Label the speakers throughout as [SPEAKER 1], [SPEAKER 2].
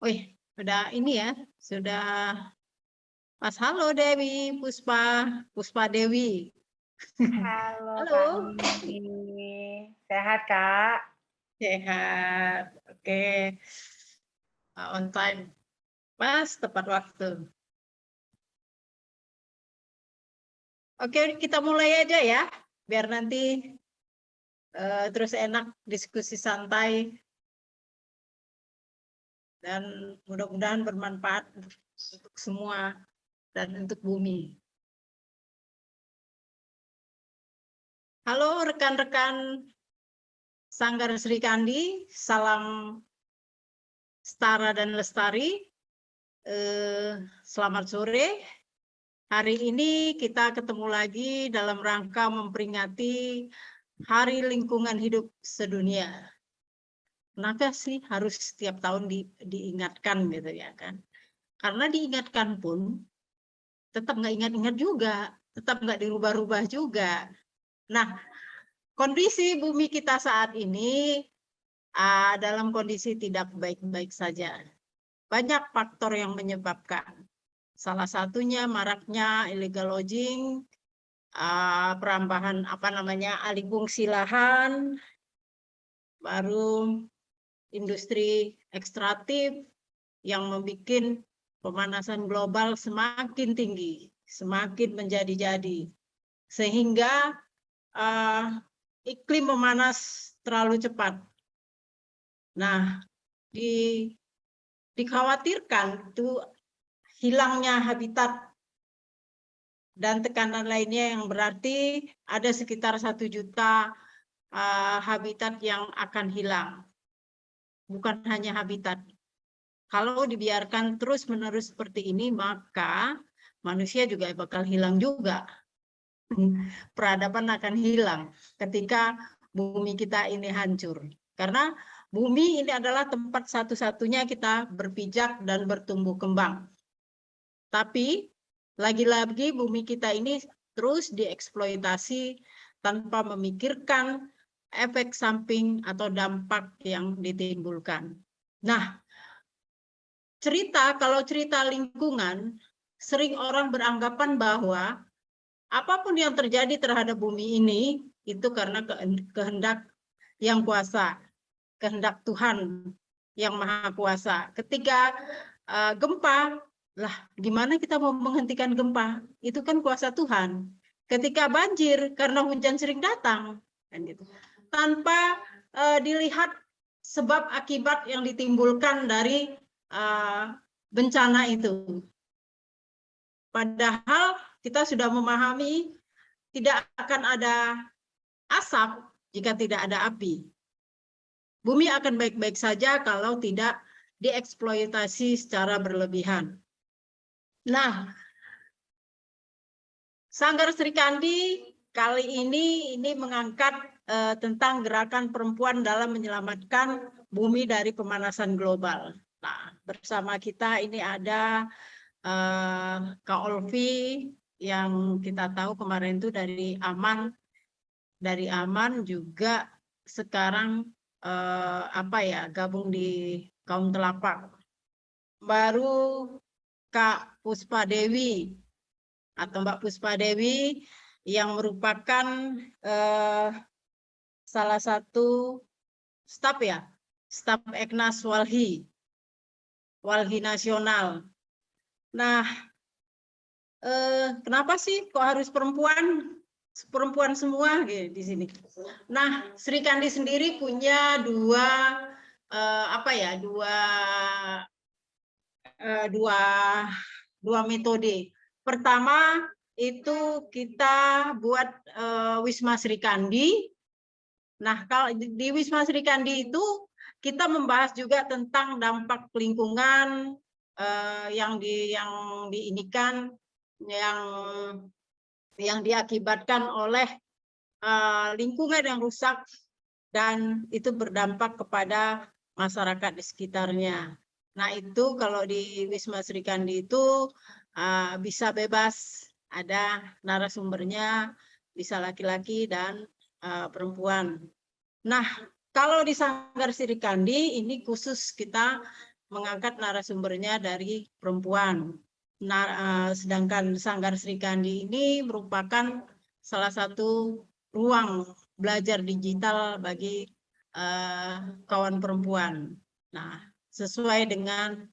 [SPEAKER 1] Wih, sudah ini ya, sudah pas. Halo Dewi, Puspa Dewi.
[SPEAKER 2] Halo Kak
[SPEAKER 1] Halo,
[SPEAKER 2] Nini, sehat Kak?
[SPEAKER 1] sehat. Oke, on time. Pas, tepat waktu. Oke, kita mulai aja ya, biar nanti terus enak diskusi santai dan mudah-mudahan bermanfaat untuk semua dan untuk bumi. Halo rekan-rekan Sanggar Sri Kandi, salam setara dan lestari. Selamat sore. Hari ini kita ketemu lagi dalam rangka memperingati Hari Lingkungan Hidup Sedunia. Kenapa sih harus setiap tahun diingatkan gitu ya kan? Karena diingatkan pun tetap nggak ingat-ingat juga, tetap nggak dirubah-rubah juga. Nah, kondisi bumi kita saat ini dalam kondisi tidak baik-baik saja. Banyak faktor yang menyebabkan. Salah satunya maraknya illegal logging, perambahan alih fungsi lahan, baru industri ekstraktif yang membuat pemanasan global semakin tinggi, semakin menjadi-jadi, sehingga iklim memanas terlalu cepat. Nah, dikhawatirkan itu hilangnya habitat dan tekanan lainnya yang berarti ada sekitar 1 juta habitat yang akan hilang. Bukan hanya habitat. Kalau dibiarkan terus-menerus seperti ini, maka manusia juga bakal hilang juga. Peradaban akan hilang ketika bumi kita ini hancur. Karena bumi ini adalah tempat satu-satunya kita berpijak dan bertumbuh kembang. Tapi lagi-lagi bumi kita ini terus dieksploitasi tanpa memikirkan efek samping atau dampak yang ditimbulkan. Nah, kalau cerita lingkungan, sering orang beranggapan bahwa apapun yang terjadi terhadap bumi ini itu karena kehendak yang kuasa, kehendak Tuhan yang Maha Kuasa. Ketika gempa, lah gimana kita mau menghentikan gempa? Itu kan kuasa Tuhan. Ketika banjir karena hujan sering datang, kan gitu. Tanpa dilihat sebab akibat yang ditimbulkan dari bencana itu. Padahal kita sudah memahami tidak akan ada asap jika tidak ada api. Bumi akan baik-baik saja kalau tidak dieksploitasi secara berlebihan. Nah, Sanggar Sri Kandi kali ini mengangkat tentang gerakan perempuan dalam menyelamatkan bumi dari pemanasan global. Nah, bersama kita ini ada Kak Olvi yang kita tahu kemarin itu dari Aman juga sekarang gabung di Kaum Telapak. Baru Kak Puspa Dewi atau Mbak Puspa Dewi yang merupakan salah satu staf Eknas Walhi Nasional. Nah, kenapa sih kok harus perempuan semua di sini? Nah, Sri Kandi sendiri punya dua metode. Pertama itu kita buat Wisma Sri Kandi. Nah, kalau di Wisma Sri Kandi itu kita membahas juga tentang dampak lingkungan yang diakibatkan oleh lingkungan yang rusak dan itu berdampak kepada masyarakat di sekitarnya. Nah, itu kalau di Wisma Sri Kandi itu bisa bebas, ada narasumbernya, bisa laki-laki dan perempuan. Nah, kalau di Sanggar Sri Kandi ini khusus kita mengangkat narasumbernya dari perempuan. Sedangkan Sanggar Sri Kandi ini merupakan salah satu ruang belajar digital bagi kawan perempuan. Nah, sesuai dengan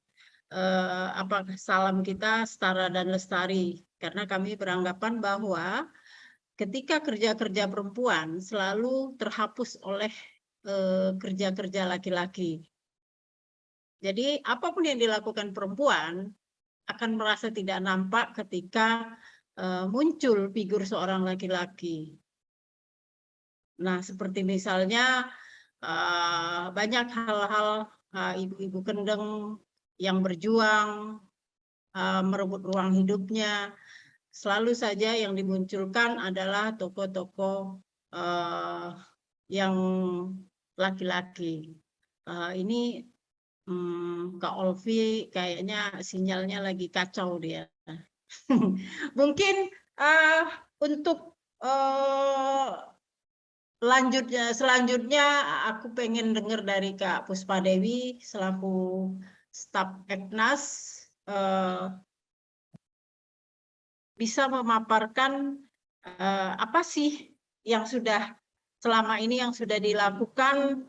[SPEAKER 1] salam kita setara dan lestari, karena kami beranggapan bahwa ketika kerja-kerja perempuan selalu terhapus oleh kerja-kerja laki-laki. Jadi apapun yang dilakukan perempuan akan merasa tidak nampak ketika muncul figur seorang laki-laki. Nah, seperti misalnya banyak hal-hal ibu-ibu kendeng yang berjuang merebut ruang hidupnya, selalu saja yang dimunculkan adalah tokoh-tokoh yang laki-laki. Ini Kak Olvi kayaknya sinyalnya lagi kacau dia. Mungkin untuk selanjutnya aku pengen dengar dari Kak Puspa Dewi selaku staf Eknas bisa memaparkan apa sih yang sudah selama ini yang sudah dilakukan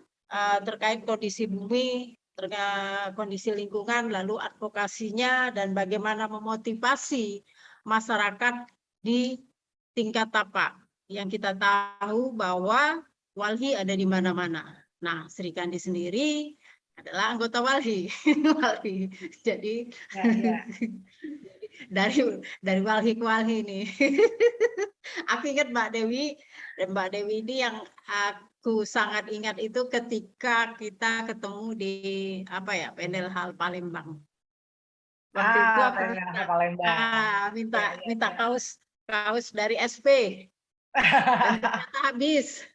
[SPEAKER 1] terkait kondisi bumi, terkait kondisi lingkungan, lalu advokasinya dan bagaimana memotivasi masyarakat di tingkat tapak. Yang kita tahu bahwa Walhi ada di mana-mana. Nah, Sri Kandi sendiri adalah anggota Walhi. Walhi. Jadi dari Walhi ke Walhi nih. Aku ingat Mbak Dewi, dan Mbak Dewi ini yang aku sangat ingat itu ketika kita ketemu di panel hal Palembang. Waktu itu aku minta kaos dari SP dan ternyata habis.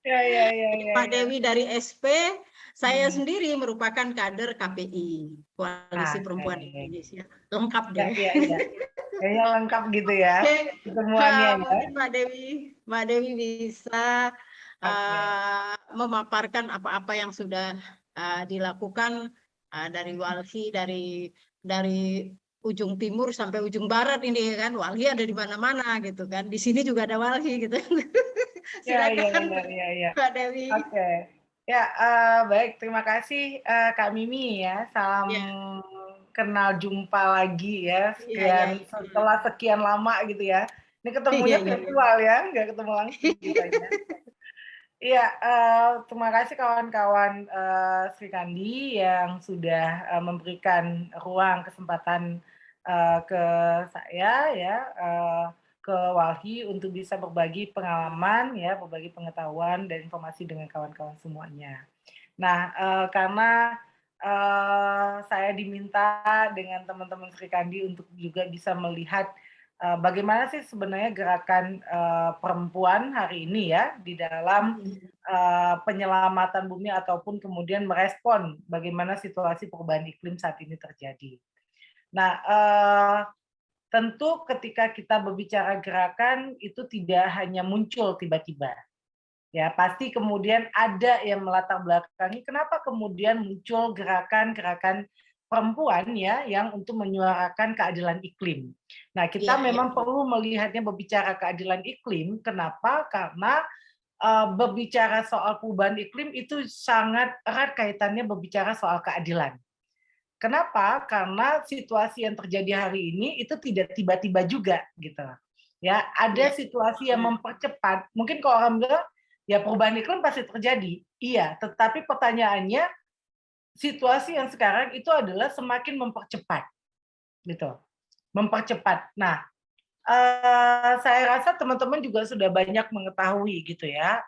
[SPEAKER 1] Mbak Dewi dari SP, saya sendiri merupakan kader KPI, Koalisi Perempuan Indonesia. Lengkap deh.
[SPEAKER 2] Kayaknya lengkap gitu ya.
[SPEAKER 1] Mungkin Mbak Dewi bisa memaparkan apa-apa yang sudah dilakukan dari Walhi, dari ujung timur sampai ujung barat ini kan. Walhi ada di mana-mana gitu kan. Di sini juga ada Walhi gitu. Silakan Mbak Dewi.
[SPEAKER 2] Oke. Ya, baik, terima kasih Kak Mimi ya. Salam kenal jumpa lagi ya. Setelah sekian lama gitu ya. Ini ketemunya virtual ya, nggak ketemu langsung gitu ya. Iya, terima kasih kawan-kawan Sri Kandi yang sudah memberikan ruang kesempatan ke saya ya, ke Walhi untuk bisa berbagi pengalaman ya, berbagi pengetahuan dan informasi dengan kawan-kawan semuanya. Nah, karena saya diminta dengan teman-teman Sri Kandi untuk juga bisa melihat bagaimana sih sebenarnya gerakan perempuan hari ini ya di dalam penyelamatan bumi ataupun kemudian merespon bagaimana situasi perubahan iklim saat ini terjadi. Nah, tentu ketika kita berbicara gerakan itu tidak hanya muncul tiba-tiba. Ya, pasti kemudian ada yang melatar belakangi kenapa kemudian muncul gerakan-gerakan perempuan ya yang untuk menyuarakan keadilan iklim. Nah, kita memang perlu melihatnya berbicara keadilan iklim. Kenapa? Karena berbicara soal perubahan iklim itu sangat erat kaitannya berbicara soal keadilan. Kenapa? Karena situasi yang terjadi hari ini itu tidak tiba-tiba juga gitu. Ya, ada situasi yang mempercepat. Mungkin kalau orang bilang ya perubahan iklim pasti terjadi. Iya, tetapi pertanyaannya situasi yang sekarang itu adalah semakin mempercepat. Gitu. Mempercepat. Nah, saya rasa teman-teman juga sudah banyak mengetahui gitu ya,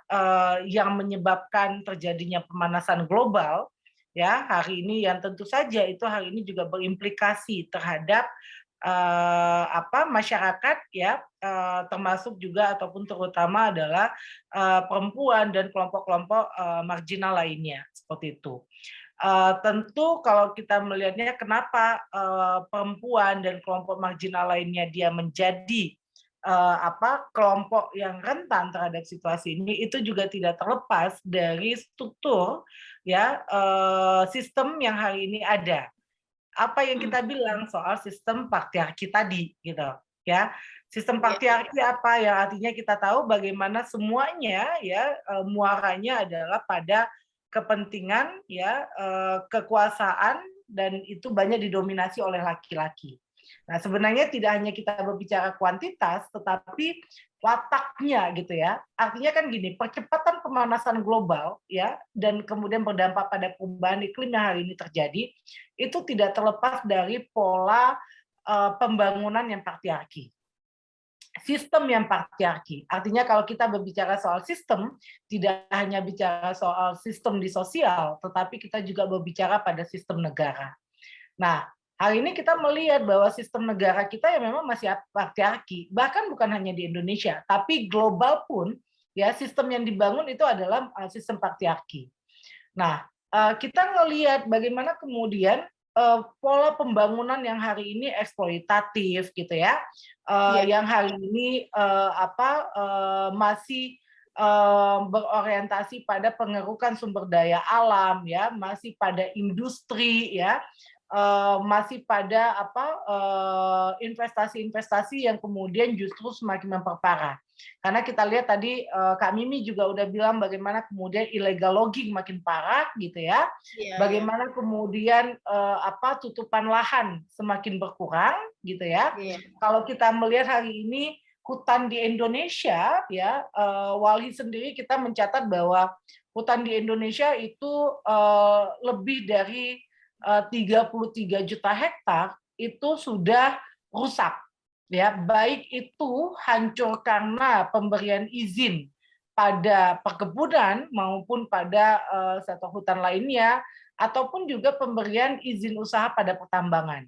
[SPEAKER 2] yang menyebabkan terjadinya pemanasan global ya hari ini yang tentu saja itu hari ini juga berimplikasi terhadap masyarakat ya, termasuk juga ataupun terutama adalah perempuan dan kelompok-kelompok marginal lainnya seperti itu. Tentu kalau kita melihatnya kenapa perempuan dan kelompok marginal lainnya dia menjadi kelompok yang rentan terhadap situasi ini itu juga tidak terlepas dari struktur ya sistem yang hari ini ada. Apa yang kita bilang soal sistem patriarki tadi gitu ya. Sistem patriarki apa yang artinya kita tahu bagaimana semuanya ya muaranya adalah pada kepentingan ya kekuasaan dan itu banyak didominasi oleh laki-laki. Nah, sebenarnya tidak hanya kita berbicara kuantitas, tetapi wataknya gitu ya. Artinya kan gini, percepatan pemanasan global ya dan kemudian berdampak pada perubahan iklim yang hari ini terjadi, itu tidak terlepas dari pola pembangunan yang patriarki. Sistem yang patriarki. Artinya kalau kita berbicara soal sistem, tidak hanya bicara soal sistem di sosial, tetapi kita juga berbicara pada sistem negara. Nah, hari ini kita melihat bahwa sistem negara kita ya memang masih patriarki, bahkan bukan hanya di Indonesia, tapi global pun ya sistem yang dibangun itu adalah sistem patriarki. Nah, kita ngelihat bagaimana kemudian pola pembangunan yang hari ini eksploitatif gitu ya, yang hari ini masih berorientasi pada pengerukan sumber daya alam ya, masih pada industri ya, masih pada investasi-investasi yang kemudian justru semakin memperparah. Karena kita lihat tadi Kak Mimi juga udah bilang bagaimana kemudian illegal logging makin parah gitu ya. Bagaimana kemudian tutupan lahan semakin berkurang gitu ya. Kalau kita melihat hari ini hutan di Indonesia ya, Walhi sendiri kita mencatat bahwa hutan di Indonesia itu lebih dari 33 juta hektar itu sudah rusak ya, baik itu hancur karena pemberian izin pada perkebunan maupun pada sektor hutan lainnya ataupun juga pemberian izin usaha pada pertambangan.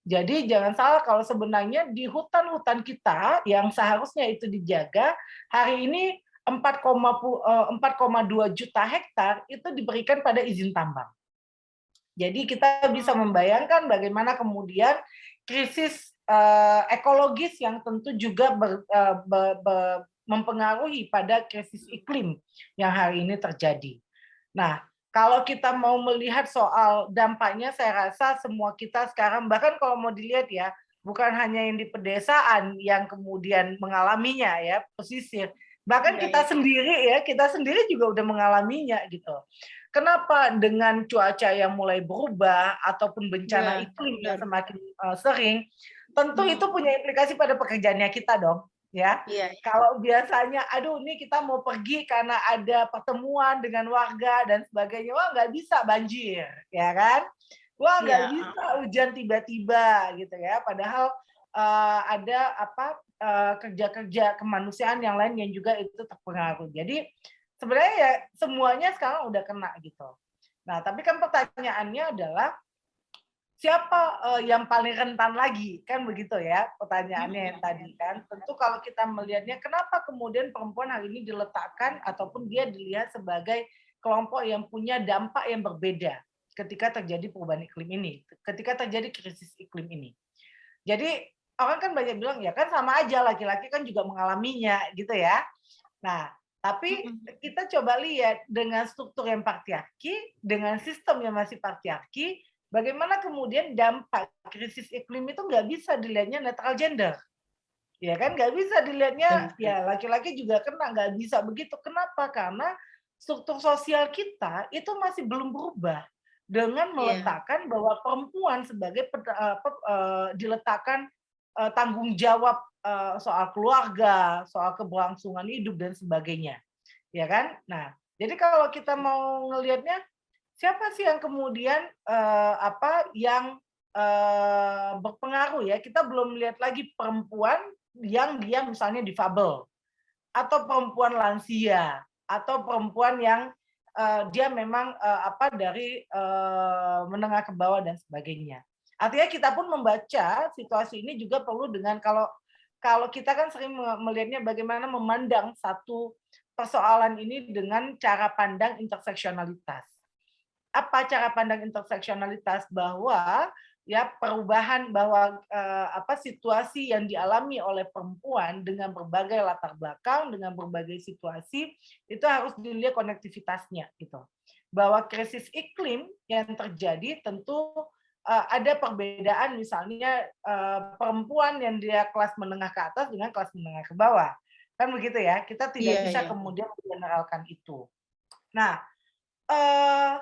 [SPEAKER 2] Jadi jangan salah kalau sebenarnya di hutan-hutan kita yang seharusnya itu dijaga, hari ini 4,2 juta hektar itu diberikan pada izin tambang. Jadi kita bisa membayangkan bagaimana kemudian krisis ekologis yang tentu juga mempengaruhi pada krisis iklim yang hari ini terjadi. Nah, kalau kita mau melihat soal dampaknya, saya rasa semua kita sekarang, bahkan kalau mau dilihat ya, bukan hanya yang di pedesaan yang kemudian mengalaminya ya, pesisir, bahkan kita sendiri juga udah mengalaminya gitu. Kenapa dengan cuaca yang mulai berubah ataupun bencana iklim yang semakin sering, tentu itu punya implikasi pada pekerjaannya kita dong, ya. Kalau biasanya, aduh ini kita mau pergi karena ada pertemuan dengan warga dan sebagainya, wah nggak bisa banjir, ya kan? Wah nggak bisa hujan tiba-tiba gitu ya. Padahal ada kerja-kerja kemanusiaan yang lain yang juga itu terpengaruh. Jadi sebenarnya ya semuanya sekarang udah kena gitu. Nah, tapi kan pertanyaannya adalah siapa yang paling rentan lagi? Kan begitu ya pertanyaannya yang tadi kan. Tentu kalau kita melihatnya kenapa kemudian perempuan hari ini diletakkan ataupun dia dilihat sebagai kelompok yang punya dampak yang berbeda ketika terjadi perubahan iklim ini, ketika terjadi krisis iklim ini. Jadi orang kan banyak bilang ya kan sama aja laki-laki kan juga mengalaminya gitu ya. Nah, tapi kita coba lihat dengan struktur yang patriarki, dengan sistem yang masih patriarki, bagaimana kemudian dampak krisis iklim itu nggak bisa dilihatnya netral gender. Ya kan, nggak bisa dilihatnya ya laki-laki juga kena, nggak bisa begitu. Kenapa? Karena struktur sosial kita itu masih belum berubah dengan meletakkan bahwa perempuan sebagai diletakkan tanggung jawab soal keluarga, soal keberlangsungan hidup dan sebagainya, ya kan? Nah, jadi kalau kita mau ngelihatnya, siapa sih yang kemudian yang berpengaruh ya? Kita belum lihat lagi perempuan yang dia misalnya difabel, atau perempuan lansia, atau perempuan yang dia memang dari menengah ke bawah dan sebagainya. Artinya kita pun membaca situasi ini juga perlu dengan kalau kita kan sering melihatnya bagaimana memandang satu persoalan ini dengan cara pandang interseksionalitas. Apa cara pandang interseksionalitas? Bahwa ya perubahan bahwa situasi yang dialami oleh perempuan dengan berbagai latar belakang, dengan berbagai situasi itu harus dilihat konektivitasnya gitu. Bahwa krisis iklim yang terjadi tentu ada perbedaan misalnya perempuan yang dia kelas menengah ke atas dengan kelas menengah ke bawah. Kan begitu ya, kita tidak
[SPEAKER 1] Iya,
[SPEAKER 2] bisa
[SPEAKER 1] iya.
[SPEAKER 2] kemudian mengeneralkan itu. Nah, eh,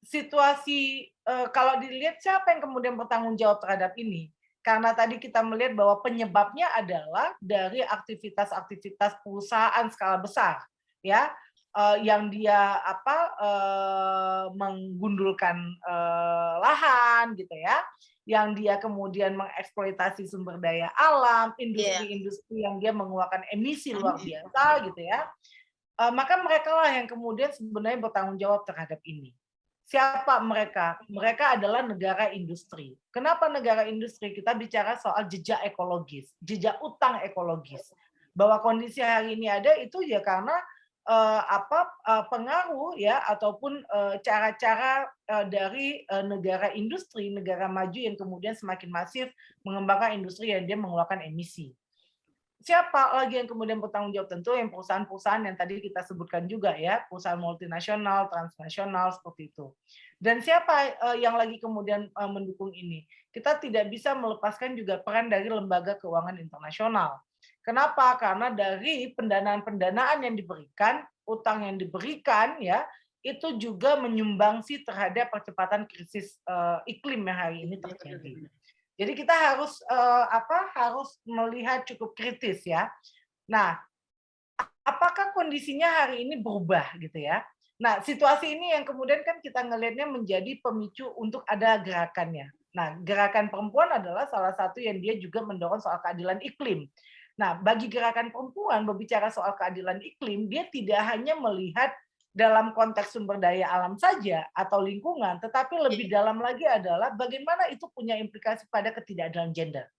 [SPEAKER 2] situasi kalau dilihat siapa yang kemudian bertanggung jawab terhadap ini? Karena tadi kita melihat bahwa penyebabnya adalah dari aktivitas-aktivitas perusahaan skala besar, ya, yang dia menggundulkan lahan gitu ya, yang dia kemudian mengeksploitasi sumber daya alam,
[SPEAKER 1] Iya.
[SPEAKER 2] industri-industri yang dia mengeluarkan emisi luar
[SPEAKER 1] Iya.
[SPEAKER 2] biasa gitu ya. Maka mereka lah yang kemudian sebenarnya bertanggung jawab terhadap ini. Siapa mereka? Mereka adalah negara industri. Kenapa negara industri? Kita bicara soal jejak ekologis, jejak utang ekologis. Bahwa kondisi hari ini ada itu ya karena pengaruh ya ataupun cara-cara dari negara industri, negara maju yang kemudian semakin masif mengembangkan industri yang dia mengeluarkan emisi. Siapa lagi yang kemudian bertanggung jawab? Tentu yang perusahaan-perusahaan yang tadi kita sebutkan juga ya, perusahaan multinasional, transnasional seperti itu. Dan siapa yang lagi kemudian mendukung ini? Kita tidak bisa melepaskan juga peran dari lembaga keuangan internasional. Kenapa? Karena dari pendanaan-pendanaan yang diberikan, utang yang diberikan ya, itu juga menyumbangsi terhadap percepatan krisis iklim yang hari ini terjadi. Jadi kita harus harus melihat cukup kritis ya. Nah, apakah kondisinya hari ini berubah gitu ya? Nah, situasi ini yang kemudian kan kita ngelihatnya menjadi pemicu untuk ada gerakannya. Nah, gerakan perempuan adalah salah satu yang dia juga mendorong soal keadilan iklim. Nah, bagi gerakan perempuan berbicara soal keadilan iklim, dia tidak hanya melihat dalam konteks sumber daya alam saja atau lingkungan, tetapi lebih
[SPEAKER 1] Iya.
[SPEAKER 2] dalam lagi adalah bagaimana itu punya implikasi pada ketidakadilan gender.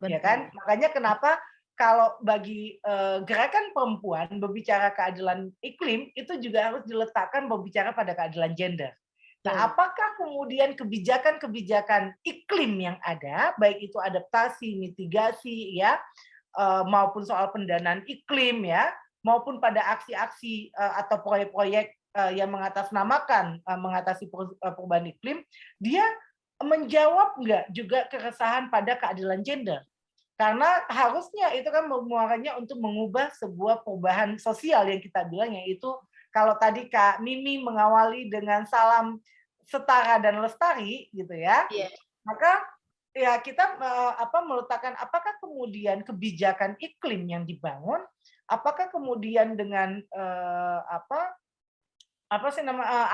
[SPEAKER 2] Ya kan?
[SPEAKER 1] Betul.
[SPEAKER 2] Makanya kenapa kalau bagi gerakan perempuan berbicara keadilan iklim itu juga harus diletakkan berbicara pada keadilan gender. Nah,
[SPEAKER 1] Betul.
[SPEAKER 2] apakah kemudian kebijakan-kebijakan iklim yang ada, baik itu adaptasi, mitigasi, ya, maupun soal pendanaan iklim, ya, maupun pada aksi-aksi atau proyek-proyek yang mengatasnamakan mengatasi perubahan iklim, dia menjawab nggak juga keresahan pada keadilan gender? Karena harusnya itu kan muaranya untuk mengubah sebuah perubahan sosial yang kita bilang, yaitu kalau tadi Kak Mimi mengawali dengan salam setara dan lestari gitu ya,
[SPEAKER 1] Iya.
[SPEAKER 2] maka ya kita meletakkan apakah kemudian kebijakan iklim yang dibangun, apakah kemudian dengan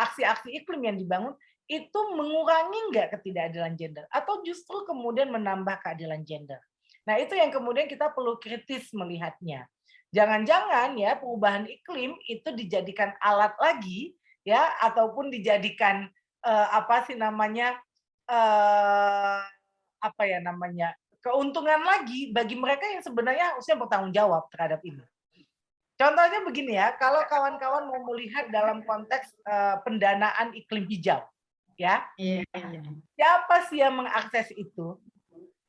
[SPEAKER 2] aksi-aksi iklim yang dibangun itu mengurangi nggak ketidakadilan gender atau justru kemudian menambah keadilan gender. Nah, itu yang kemudian kita perlu kritis melihatnya. Jangan-jangan ya perubahan iklim itu dijadikan alat lagi ya ataupun dijadikan keuntungan lagi bagi mereka yang sebenarnya harusnya bertanggung jawab terhadap ini. Contohnya begini ya, kalau kawan-kawan mau melihat dalam konteks pendanaan iklim hijau, ya,
[SPEAKER 1] Iya. Iya.
[SPEAKER 2] siapa sih yang mengakses itu?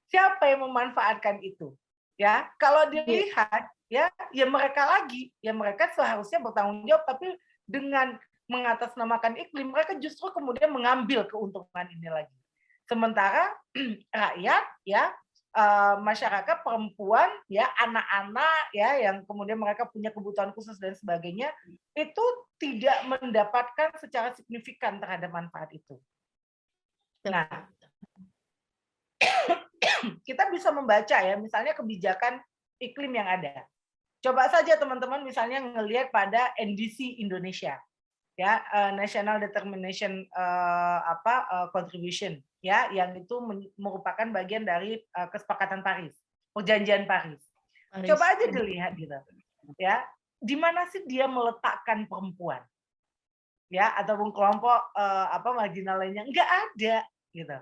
[SPEAKER 2] Siapa yang memanfaatkan itu? Ya, kalau
[SPEAKER 1] Iya.
[SPEAKER 2] dilihat ya mereka lagi, ya mereka seharusnya bertanggung jawab, tapi dengan mengatasnamakan iklim, mereka justru kemudian mengambil keuntungan ini lagi. Sementara rakyat, ya, masyarakat perempuan, ya, anak-anak, ya, yang kemudian mereka punya kebutuhan khusus dan sebagainya, itu tidak mendapatkan secara signifikan terhadap manfaat itu. Nah, kita bisa membaca ya, misalnya kebijakan iklim yang ada. Coba saja teman-teman misalnya ngelihat pada NDC Indonesia, ya, National Determination Contribution, ya, yang itu merupakan bagian dari kesepakatan Paris, perjanjian Paris. Coba aja dilihat gitu, ya, di mana sih dia meletakkan perempuan, ya, ataupun kelompok marginal lainnya, nggak ada, gitu.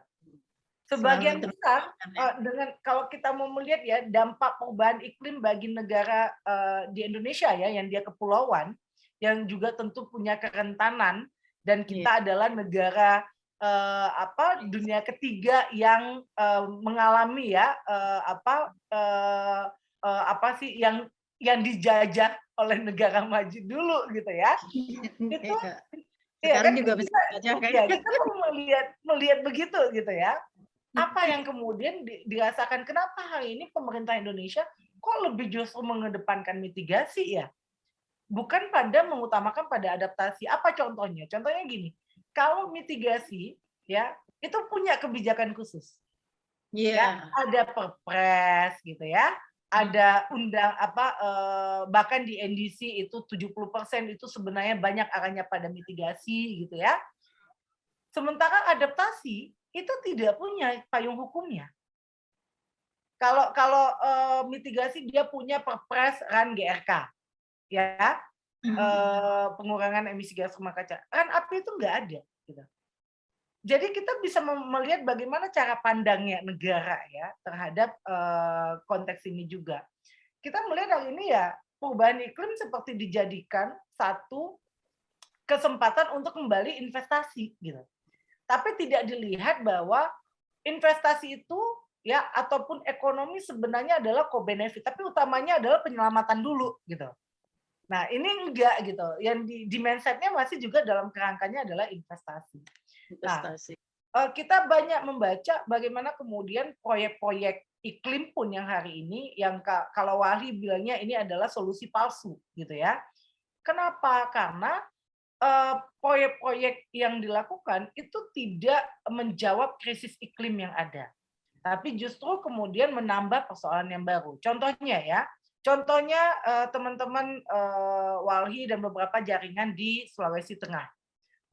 [SPEAKER 2] Sebagian besar dengan kalau kita mau melihat ya dampak perubahan iklim bagi negara di Indonesia ya yang dia kepulauan yang juga tentu punya kerentanan dan kita adalah negara dunia ketiga yang mengalami ya yang dijajah oleh negara maju dulu gitu ya. Itu ya
[SPEAKER 1] Sekarang
[SPEAKER 2] kan
[SPEAKER 1] juga masih dijajah kan?
[SPEAKER 2] ya kita perlu melihat begitu gitu ya. Apa yang kemudian dirasakan, kenapa hari ini pemerintah Indonesia kok lebih justru mengedepankan mitigasi ya? Bukan pada mengutamakan pada adaptasi. Apa contohnya? Contohnya gini, kalau mitigasi ya itu punya kebijakan khusus. Ya, ada perpres gitu ya. Ada bahkan di NDC itu 70% itu sebenarnya banyak arahnya pada mitigasi gitu ya. Sementara adaptasi itu tidak punya payung hukumnya. Kalau mitigasi dia punya perpres RAN GRK ya, pengurangan emisi gas rumah kaca. RAN api itu nggak ada gitu. Jadi kita bisa melihat bagaimana cara pandangnya negara ya terhadap konteks ini juga. Kita melihat hal ini ya perubahan iklim seperti dijadikan satu kesempatan untuk kembali investasi gitu. Tapi tidak dilihat bahwa investasi itu ya ataupun ekonomi sebenarnya adalah co-benefit, tapi utamanya adalah penyelamatan dulu gitu. Nah, ini enggak gitu. Yang di mindset-nya masih juga dalam kerangkanya adalah investasi.
[SPEAKER 1] Investasi.
[SPEAKER 2] Nah, kita banyak membaca bagaimana kemudian proyek-proyek iklim pun yang hari ini yang kalau Wali bilangnya ini adalah solusi palsu gitu ya. Kenapa? Karena proyek-proyek yang dilakukan itu tidak menjawab krisis iklim yang ada, tapi justru kemudian menambah persoalan yang baru. Contohnya ya, teman-teman Walhi dan beberapa jaringan di Sulawesi Tengah,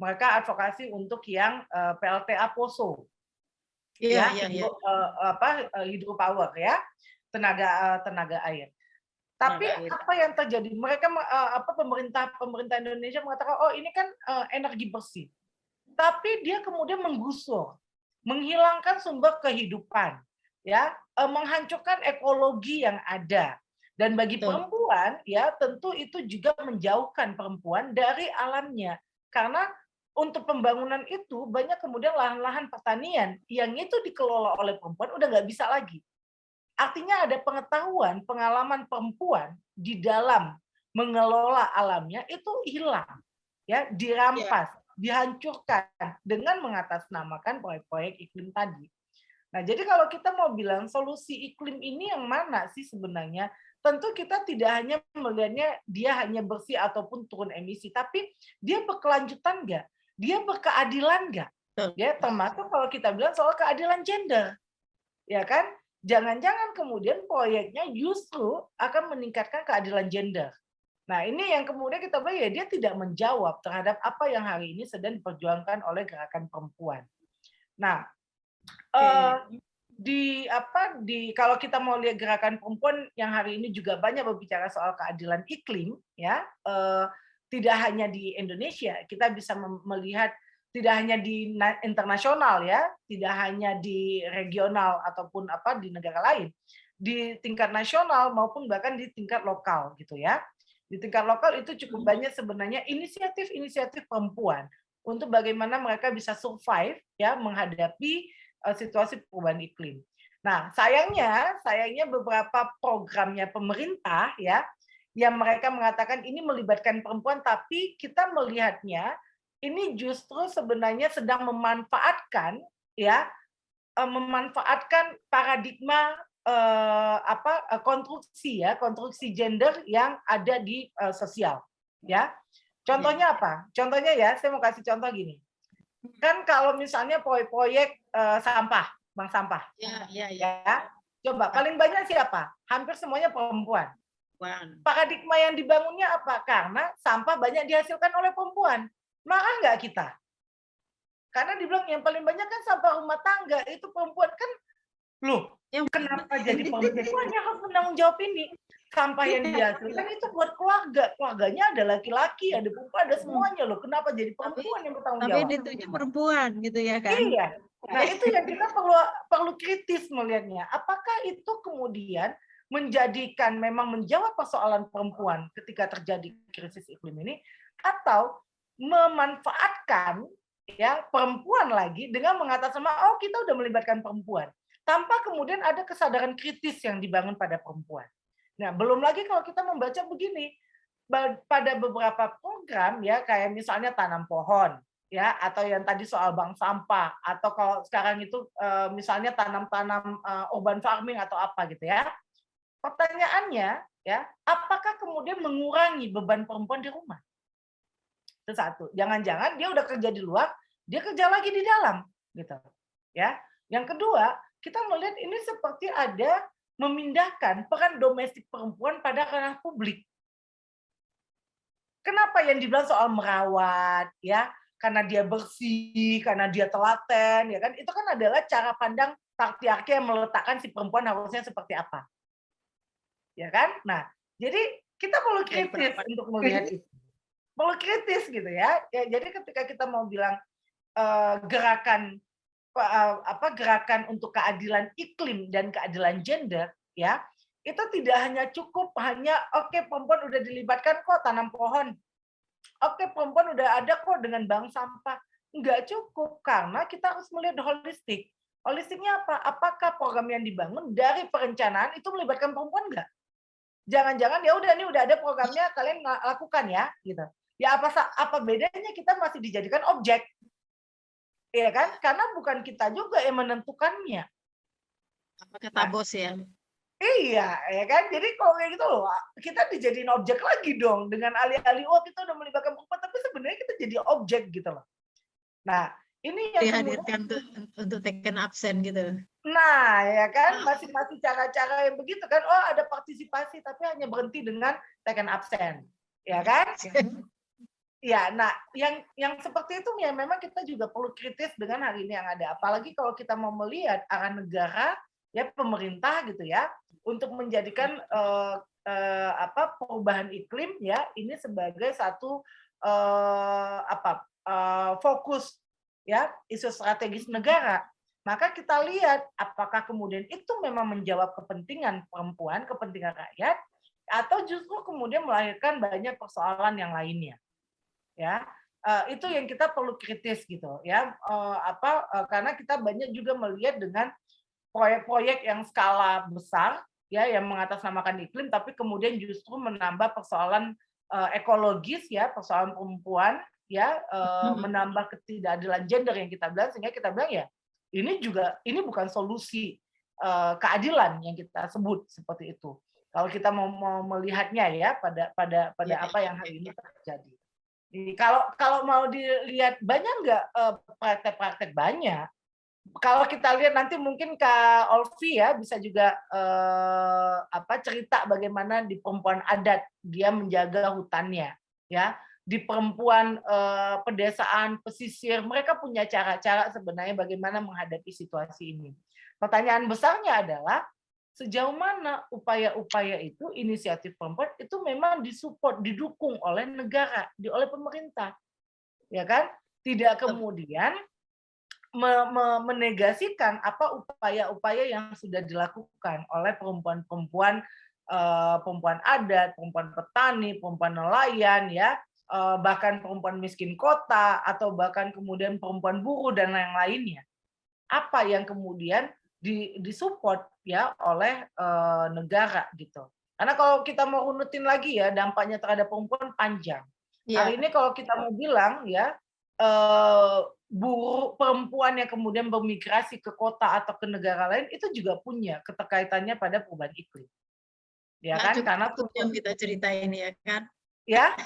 [SPEAKER 2] mereka advokasi untuk yang PLTA Poso, ya, hidropower ya, tenaga air. Tapi apa yang terjadi? Mereka pemerintah Indonesia mengatakan, oh ini kan energi bersih. Tapi dia kemudian menggusur, menghilangkan sumber kehidupan, ya, menghancurkan ekologi yang ada. Dan bagi perempuan, ya tentu itu juga menjauhkan perempuan dari alamnya. Karena untuk pembangunan itu banyak kemudian lahan-lahan pertanian yang itu dikelola oleh perempuan udah nggak bisa lagi. Artinya ada pengetahuan, pengalaman perempuan di dalam mengelola alamnya itu hilang, ya, dirampas, dihancurkan dengan mengatasnamakan proyek-proyek iklim tadi. Nah, jadi kalau kita mau bilang solusi iklim ini yang mana sih sebenarnya? Tentu kita tidak hanya melihatnya dia hanya bersih ataupun turun emisi, tapi dia berkelanjutan nggak? Dia berkeadilan nggak? Ya, termasuk kalau kita bilang soal keadilan gender, ya kan? Jangan-jangan kemudian proyeknya justru akan meningkatkan keadilan gender. Nah, ini yang kemudian kita bilang ya dia tidak menjawab terhadap apa yang hari ini sedang diperjuangkan oleh gerakan perempuan. Nah, kalau kita mau lihat gerakan perempuan yang hari ini juga banyak berbicara soal keadilan iklim, ya, tidak hanya di Indonesia, kita bisa melihat tidak hanya di internasional ya, tidak hanya di regional ataupun di negara lain, di tingkat nasional maupun bahkan di tingkat lokal gitu ya. Di tingkat lokal itu cukup banyak sebenarnya inisiatif-inisiatif perempuan untuk bagaimana mereka bisa survive ya menghadapi situasi perubahan iklim. Nah, sayangnya beberapa programnya pemerintah ya yang mereka mengatakan ini melibatkan perempuan, tapi kita melihatnya ini justru sebenarnya sedang memanfaatkan ya memanfaatkan paradigma konstruksi gender yang ada di sosial ya. Contohnya apa? Contohnya ya, saya mau kasih contoh gini. Kan kalau misalnya proyek sampah, bank sampah. Ya. Coba paling banyak siapa? Hampir semuanya perempuan. Paradigma yang dibangunnya apa? Karena sampah banyak dihasilkan oleh perempuan. Marah nggak kita? Karena dibilang yang paling banyak kan sampah rumah tangga, itu perempuan kan. Loh, kenapa jadi perempuan yang harus menanggung jawab ini? Sampah yang dihasilkan itu buat keluarganya ada laki-laki, ada perempuan, ada semuanya loh. Kenapa jadi perempuan yang bertanggung jawab?
[SPEAKER 1] Tapi itu perempuan gitu ya kan?
[SPEAKER 2] Iya. Nah itu yang kita perlu kritis melihatnya. Apakah itu kemudian menjadikan memang menjawab persoalan perempuan ketika terjadi krisis iklim ini, atau memanfaatkan ya perempuan lagi dengan mengatasnamakan oh kita udah melibatkan perempuan tanpa kemudian ada kesadaran kritis yang dibangun pada perempuan. Nah, belum lagi kalau kita membaca begini, pada beberapa program ya kayak misalnya tanam pohon ya atau yang tadi soal bank sampah atau kalau sekarang itu misalnya tanam-tanam urban farming atau apa gitu ya. Pertanyaannya ya, apakah kemudian mengurangi beban perempuan di rumah? Itu satu. Jangan-jangan dia udah kerja di luar, dia kerja lagi di dalam gitu. Ya. Yang kedua, kita melihat ini seperti ada memindahkan peran domestik perempuan pada ranah publik. Kenapa yang dibilang soal merawat ya, karena dia bersih, karena dia telaten ya kan, itu kan adalah cara pandang patriarki yang meletakkan si perempuan harusnya seperti apa. Ya kan? Nah, jadi kita perlu kritis untuk melihat itu. Perlu kritis gitu ya. Jadi ketika kita mau bilang gerakan gerakan untuk keadilan iklim dan keadilan gender ya, itu tidak hanya cukup hanya oke perempuan udah dilibatkan kok tanam pohon. Oke perempuan udah ada kok dengan bank sampah. Enggak cukup karena kita harus melihat holistik. Holistiknya apa? Apakah program yang dibangun dari perencanaan itu melibatkan perempuan enggak? Jangan-jangan ya udah nih udah ada programnya kalian lakukan ya gitu. Ya apa bedanya kita masih dijadikan objek? Iya kan? Karena bukan kita juga yang menentukannya.
[SPEAKER 1] Apa kata bos ya?
[SPEAKER 2] Iya, ya kan? Jadi kalau kayak gitu loh, kita dijadiin objek lagi dong dengan alih-alih oh kita udah melibatkan perempuan, tapi sebenarnya kita jadi objek gitu loh. Nah, ini yang
[SPEAKER 1] dihadirkan untuk taken absen gitu.
[SPEAKER 2] Nah, ya kan masih cara-cara yang begitu kan? Oh, ada partisipasi tapi hanya berhenti dengan taken absen. Ya kan? Ya, nah yang seperti itu ya memang kita juga perlu kritis dengan hari ini yang ada. Apalagi kalau kita mau melihat arah negara ya pemerintah gitu ya untuk menjadikan perubahan iklim ya ini sebagai satu fokus ya isu strategis negara. Maka kita lihat apakah kemudian itu memang menjawab kepentingan perempuan, kepentingan rakyat, atau justru kemudian melahirkan banyak persoalan yang lainnya. Ya, itu yang kita perlu kritis gitu ya. Karena kita banyak juga melihat dengan proyek-proyek yang skala besar ya yang mengatasnamakan iklim tapi kemudian justru menambah persoalan ekologis ya, persoalan perempuan ya, menambah ketidakadilan gender yang kita bilang sehingga kita bilang ya ini bukan solusi keadilan yang kita sebut seperti itu. Kalau kita mau melihatnya ya pada apa yang hari ini terjadi. Kalau mau dilihat banyak nggak praktek-praktek banyak. Kalau kita lihat nanti mungkin Kak Olvi ya bisa juga cerita bagaimana di perempuan adat dia menjaga hutannya ya. Di perempuan pedesaan, pesisir, mereka punya cara-cara sebenarnya bagaimana menghadapi situasi ini. Pertanyaan besarnya adalah sejauh mana upaya-upaya itu, inisiatif perempuan itu memang disupport, didukung oleh negara, oleh pemerintah. Ya kan? Tidak kemudian menegasikan apa upaya-upaya yang sudah dilakukan oleh perempuan-perempuan perempuan adat, perempuan petani, perempuan nelayan ya, bahkan perempuan miskin kota atau bahkan kemudian perempuan buruh dan yang lainnya. Apa yang kemudian disupport ya oleh negara gitu. Karena kalau kita mau runutin lagi ya dampaknya terhadap perempuan panjang.
[SPEAKER 1] Ya.
[SPEAKER 2] Hari ini kalau kita mau bilang ya buruh perempuan yang kemudian bermigrasi ke kota atau ke negara lain itu juga punya keterkaitannya pada perubahan iklim. Ya kan? Karena
[SPEAKER 1] yang kita ceritain ya kan.
[SPEAKER 2] Ya?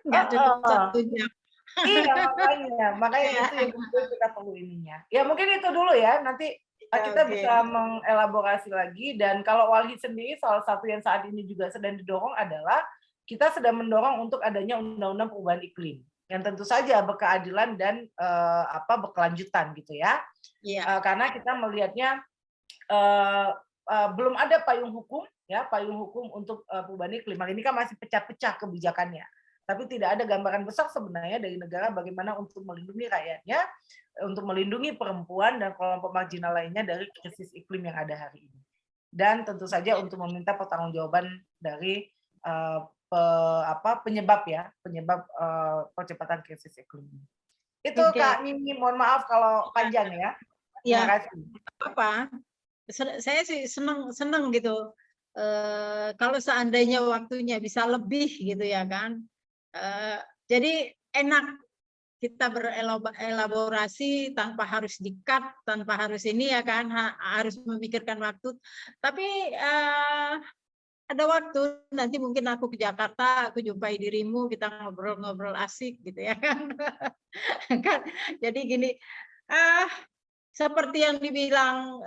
[SPEAKER 1] Nggak cukup 1 jam.
[SPEAKER 2] Iya, makanya itu yang kemudian kita perlu ininya. Ya mungkin itu dulu ya, nanti kita bisa mengelaborasi lagi. Dan kalau Walhi sendiri, salah satu yang saat ini juga sedang didorong adalah kita sedang mendorong untuk adanya undang-undang perubahan iklim yang tentu saja berkeadilan dan berkelanjutan gitu ya. Karena kita melihatnya belum ada payung hukum untuk perubahan iklim. Ini kan masih pecah-pecah kebijakannya. Tapi tidak ada gambaran besar sebenarnya dari negara bagaimana untuk melindungi rakyatnya, untuk melindungi perempuan dan kelompok marginal lainnya dari krisis iklim yang ada hari ini. Dan tentu saja untuk meminta pertanggungjawaban dari penyebab percepatan krisis iklim. Itu
[SPEAKER 1] Oke.
[SPEAKER 2] Kak Mimi, mohon maaf kalau panjang ya. Terima
[SPEAKER 1] Ya,
[SPEAKER 2] kasih.
[SPEAKER 1] apa? Saya sih seneng gitu. Kalau seandainya waktunya bisa lebih gitu ya kan. Jadi enak kita berelaborasi tanpa harus di-cut, tanpa harus ini ya kan, harus memikirkan waktu. Tapi ada waktu nanti mungkin aku ke Jakarta, aku jumpai dirimu, kita ngobrol-ngobrol asik gitu ya kan. Kan jadi gini, seperti yang dibilang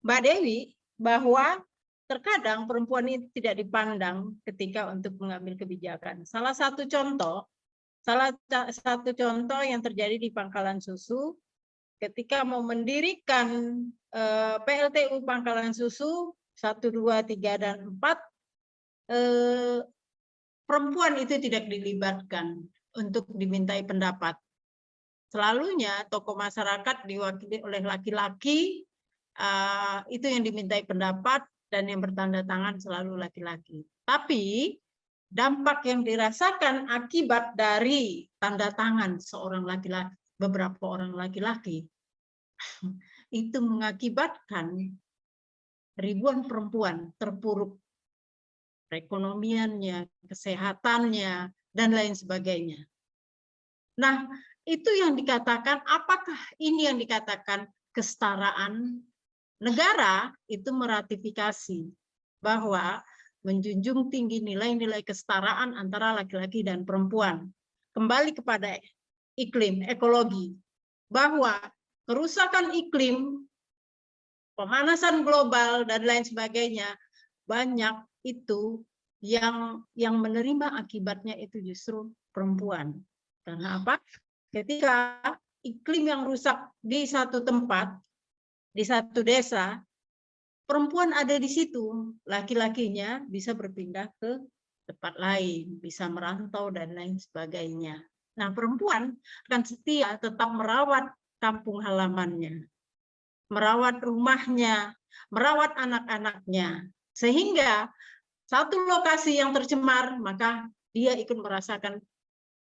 [SPEAKER 1] Mbak Dewi, bahwa terkadang perempuan itu tidak dipandang ketika untuk mengambil kebijakan. Salah satu contoh yang terjadi di Pangkalan Susu, ketika mau mendirikan PLTU Pangkalan Susu 1, 2, 3, dan 4, perempuan itu tidak dilibatkan untuk dimintai pendapat. Selalunya tokoh masyarakat diwakili oleh laki-laki, itu yang dimintai pendapat, dan yang bertanda tangan selalu laki-laki. Tapi dampak yang dirasakan akibat dari tanda tangan seorang laki-laki, beberapa orang laki-laki, itu mengakibatkan ribuan perempuan terpuruk perekonomiannya, kesehatannya, dan lain sebagainya. Nah, itu yang dikatakan, apakah ini yang dikatakan kesetaraan? Negara itu meratifikasi bahwa menjunjung tinggi nilai-nilai kesetaraan antara laki-laki dan perempuan. Kembali kepada iklim, ekologi, bahwa kerusakan iklim, pemanasan global, dan lain sebagainya, banyak itu yang menerima akibatnya itu justru perempuan. Karena apa? Ketika iklim yang rusak di satu tempat, di satu desa, perempuan ada di situ, laki-lakinya bisa berpindah ke tempat lain, bisa merantau dan lain sebagainya. Nah, perempuan akan setia tetap merawat kampung halamannya, merawat rumahnya, merawat anak-anaknya, sehingga satu lokasi yang tercemar, maka dia ikut merasakan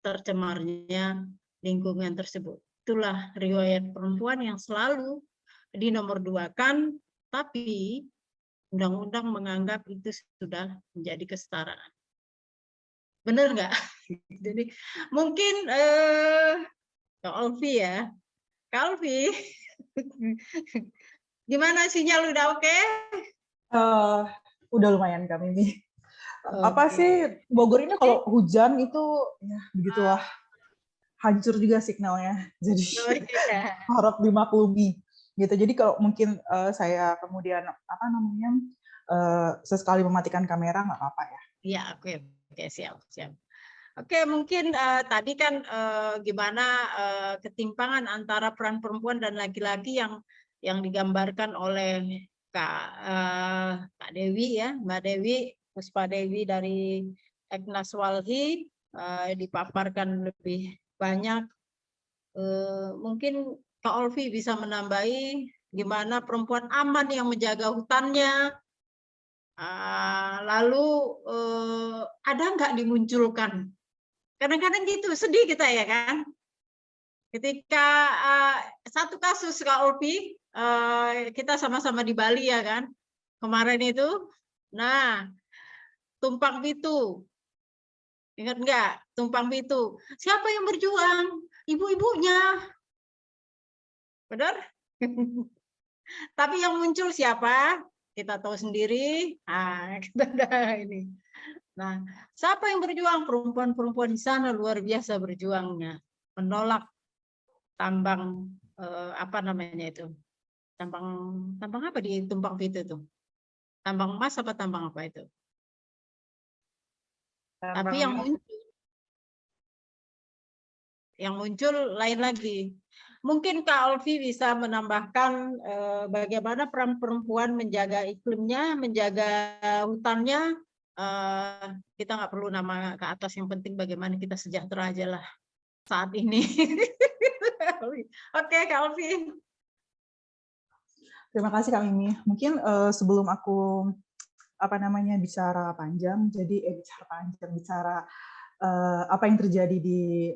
[SPEAKER 1] tercemarnya lingkungan tersebut. Itulah riwayat perempuan yang selalu dinomorduakan, tapi undang-undang menganggap itu sudah menjadi kesetaraan. Benar nggak? Jadi mungkin Kak Olvi ya, Kak Olvi, gimana sinyal udah oke?
[SPEAKER 3] Udah lumayan kami nih. Apa sih Bogor ini kalau hujan itu ya begitulah, hancur juga signalnya. Jadi harap dimaklumi gitu. Jadi kalau mungkin saya kemudian apa namanya sesekali mematikan kamera nggak apa-apa ya.
[SPEAKER 1] Iya, oke, siap. Oke, mungkin tadi kan gimana ketimpangan antara peran perempuan dan laki-laki yang digambarkan oleh Kak Dewi ya, Mbak Dewi, Puspa Dewi dari Eknas Walhi, dipaparkan lebih banyak. Mungkin Kak Olvi bisa menambahi gimana perempuan aman yang menjaga hutannya. Lalu ada nggak dimunculkan? Kadang-kadang gitu, sedih kita ya kan? Ketika satu kasus Kak Olvi, kita sama-sama di Bali ya kan? Kemarin itu, nah tumpang pitu, ingat nggak? Tumpang pitu, siapa yang berjuang? Ibu-ibunya, benar? Tapi yang muncul siapa? Kita tahu sendiri. Kita ini. Nah, siapa yang berjuang? Perempuan-perempuan di sana luar biasa berjuangnya, menolak tambang apa namanya itu? Tambang apa di tumpang pitu itu? Tambang emas apa tambang apa itu? Tapi yang muncul lain lagi. Mungkin Kak Olvi bisa menambahkan bagaimana peran perempuan menjaga iklimnya, menjaga hutannya. Kita nggak perlu nama ke atas, yang penting bagaimana kita sejahtera aja lah saat ini. Oke, Kak Olvi.
[SPEAKER 3] Terima kasih Kak Mimi. Mungkin sebelum aku bicara panjang, bicara apa yang terjadi di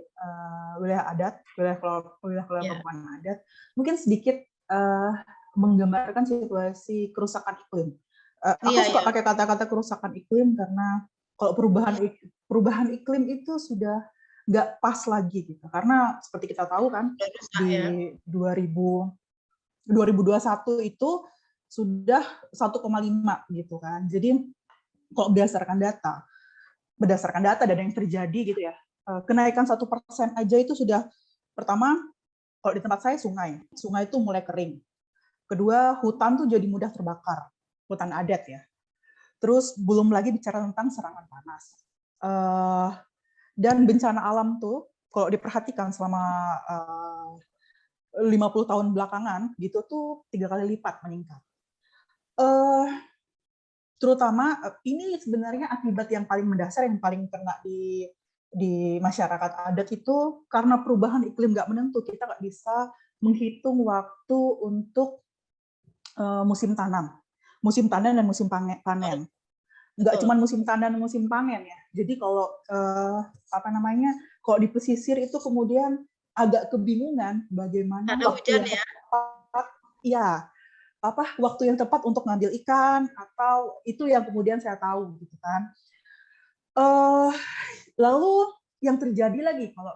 [SPEAKER 3] wilayah adat, wilayah perempuan adat, mungkin sedikit menggambarkan situasi kerusakan iklim. Aku suka pakai kata-kata kerusakan iklim karena kalau perubahan iklim itu sudah nggak pas lagi gitu. Karena seperti kita tahu kan di 2021 itu sudah 1,5 gitu kan. Jadi kalau berdasarkan data dan yang terjadi gitu ya, kenaikan 1% aja itu sudah, pertama kalau di tempat saya sungai itu mulai kering. Kedua, hutan tuh jadi mudah terbakar, hutan adat ya. Terus belum lagi bicara tentang serangan panas. Dan bencana alam tuh kalau diperhatikan selama 50 tahun belakangan gitu tuh 3 kali lipat meningkat. Terutama ini sebenarnya akibat yang paling mendasar, yang paling kena di masyarakat adat itu karena perubahan iklim nggak menentu. Kita nggak bisa menghitung waktu untuk musim tanam dan musim panen. Nggak cuma musim tanam dan musim panen ya. Jadi kalau kalau di pesisir itu kemudian agak kebingungan bagaimana waktu yang tepat, waktu yang tepat untuk ngambil ikan, atau itu yang kemudian saya tahu gitu kan. Lalu yang terjadi lagi kalau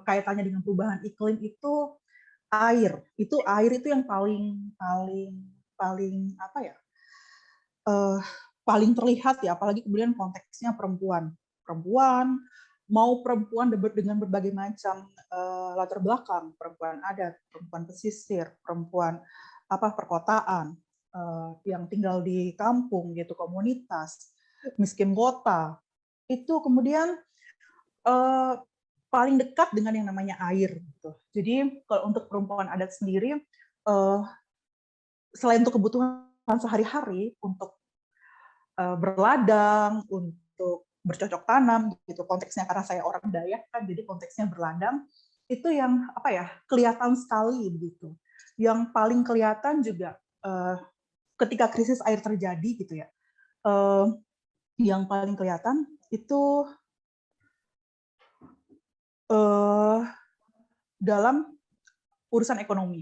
[SPEAKER 3] kaitannya dengan perubahan iklim itu air itu yang paling terlihat ya, apalagi kemudian konteksnya perempuan dengan berbagai macam latar belakang, perempuan adat, perempuan pesisir, perempuan perkotaan, yang tinggal di kampung gitu, komunitas, miskin kota, itu kemudian paling dekat dengan yang namanya air gitu. Jadi kalau untuk perempuan adat sendiri, selain untuk kebutuhan sehari-hari, untuk berladang, untuk bercocok tanam gitu, konteksnya karena saya orang Dayak kan, jadi konteksnya berladang, itu yang kelihatan sekali begitu. Yang paling kelihatan juga ketika krisis air terjadi gitu ya, yang paling kelihatan itu dalam urusan ekonomi.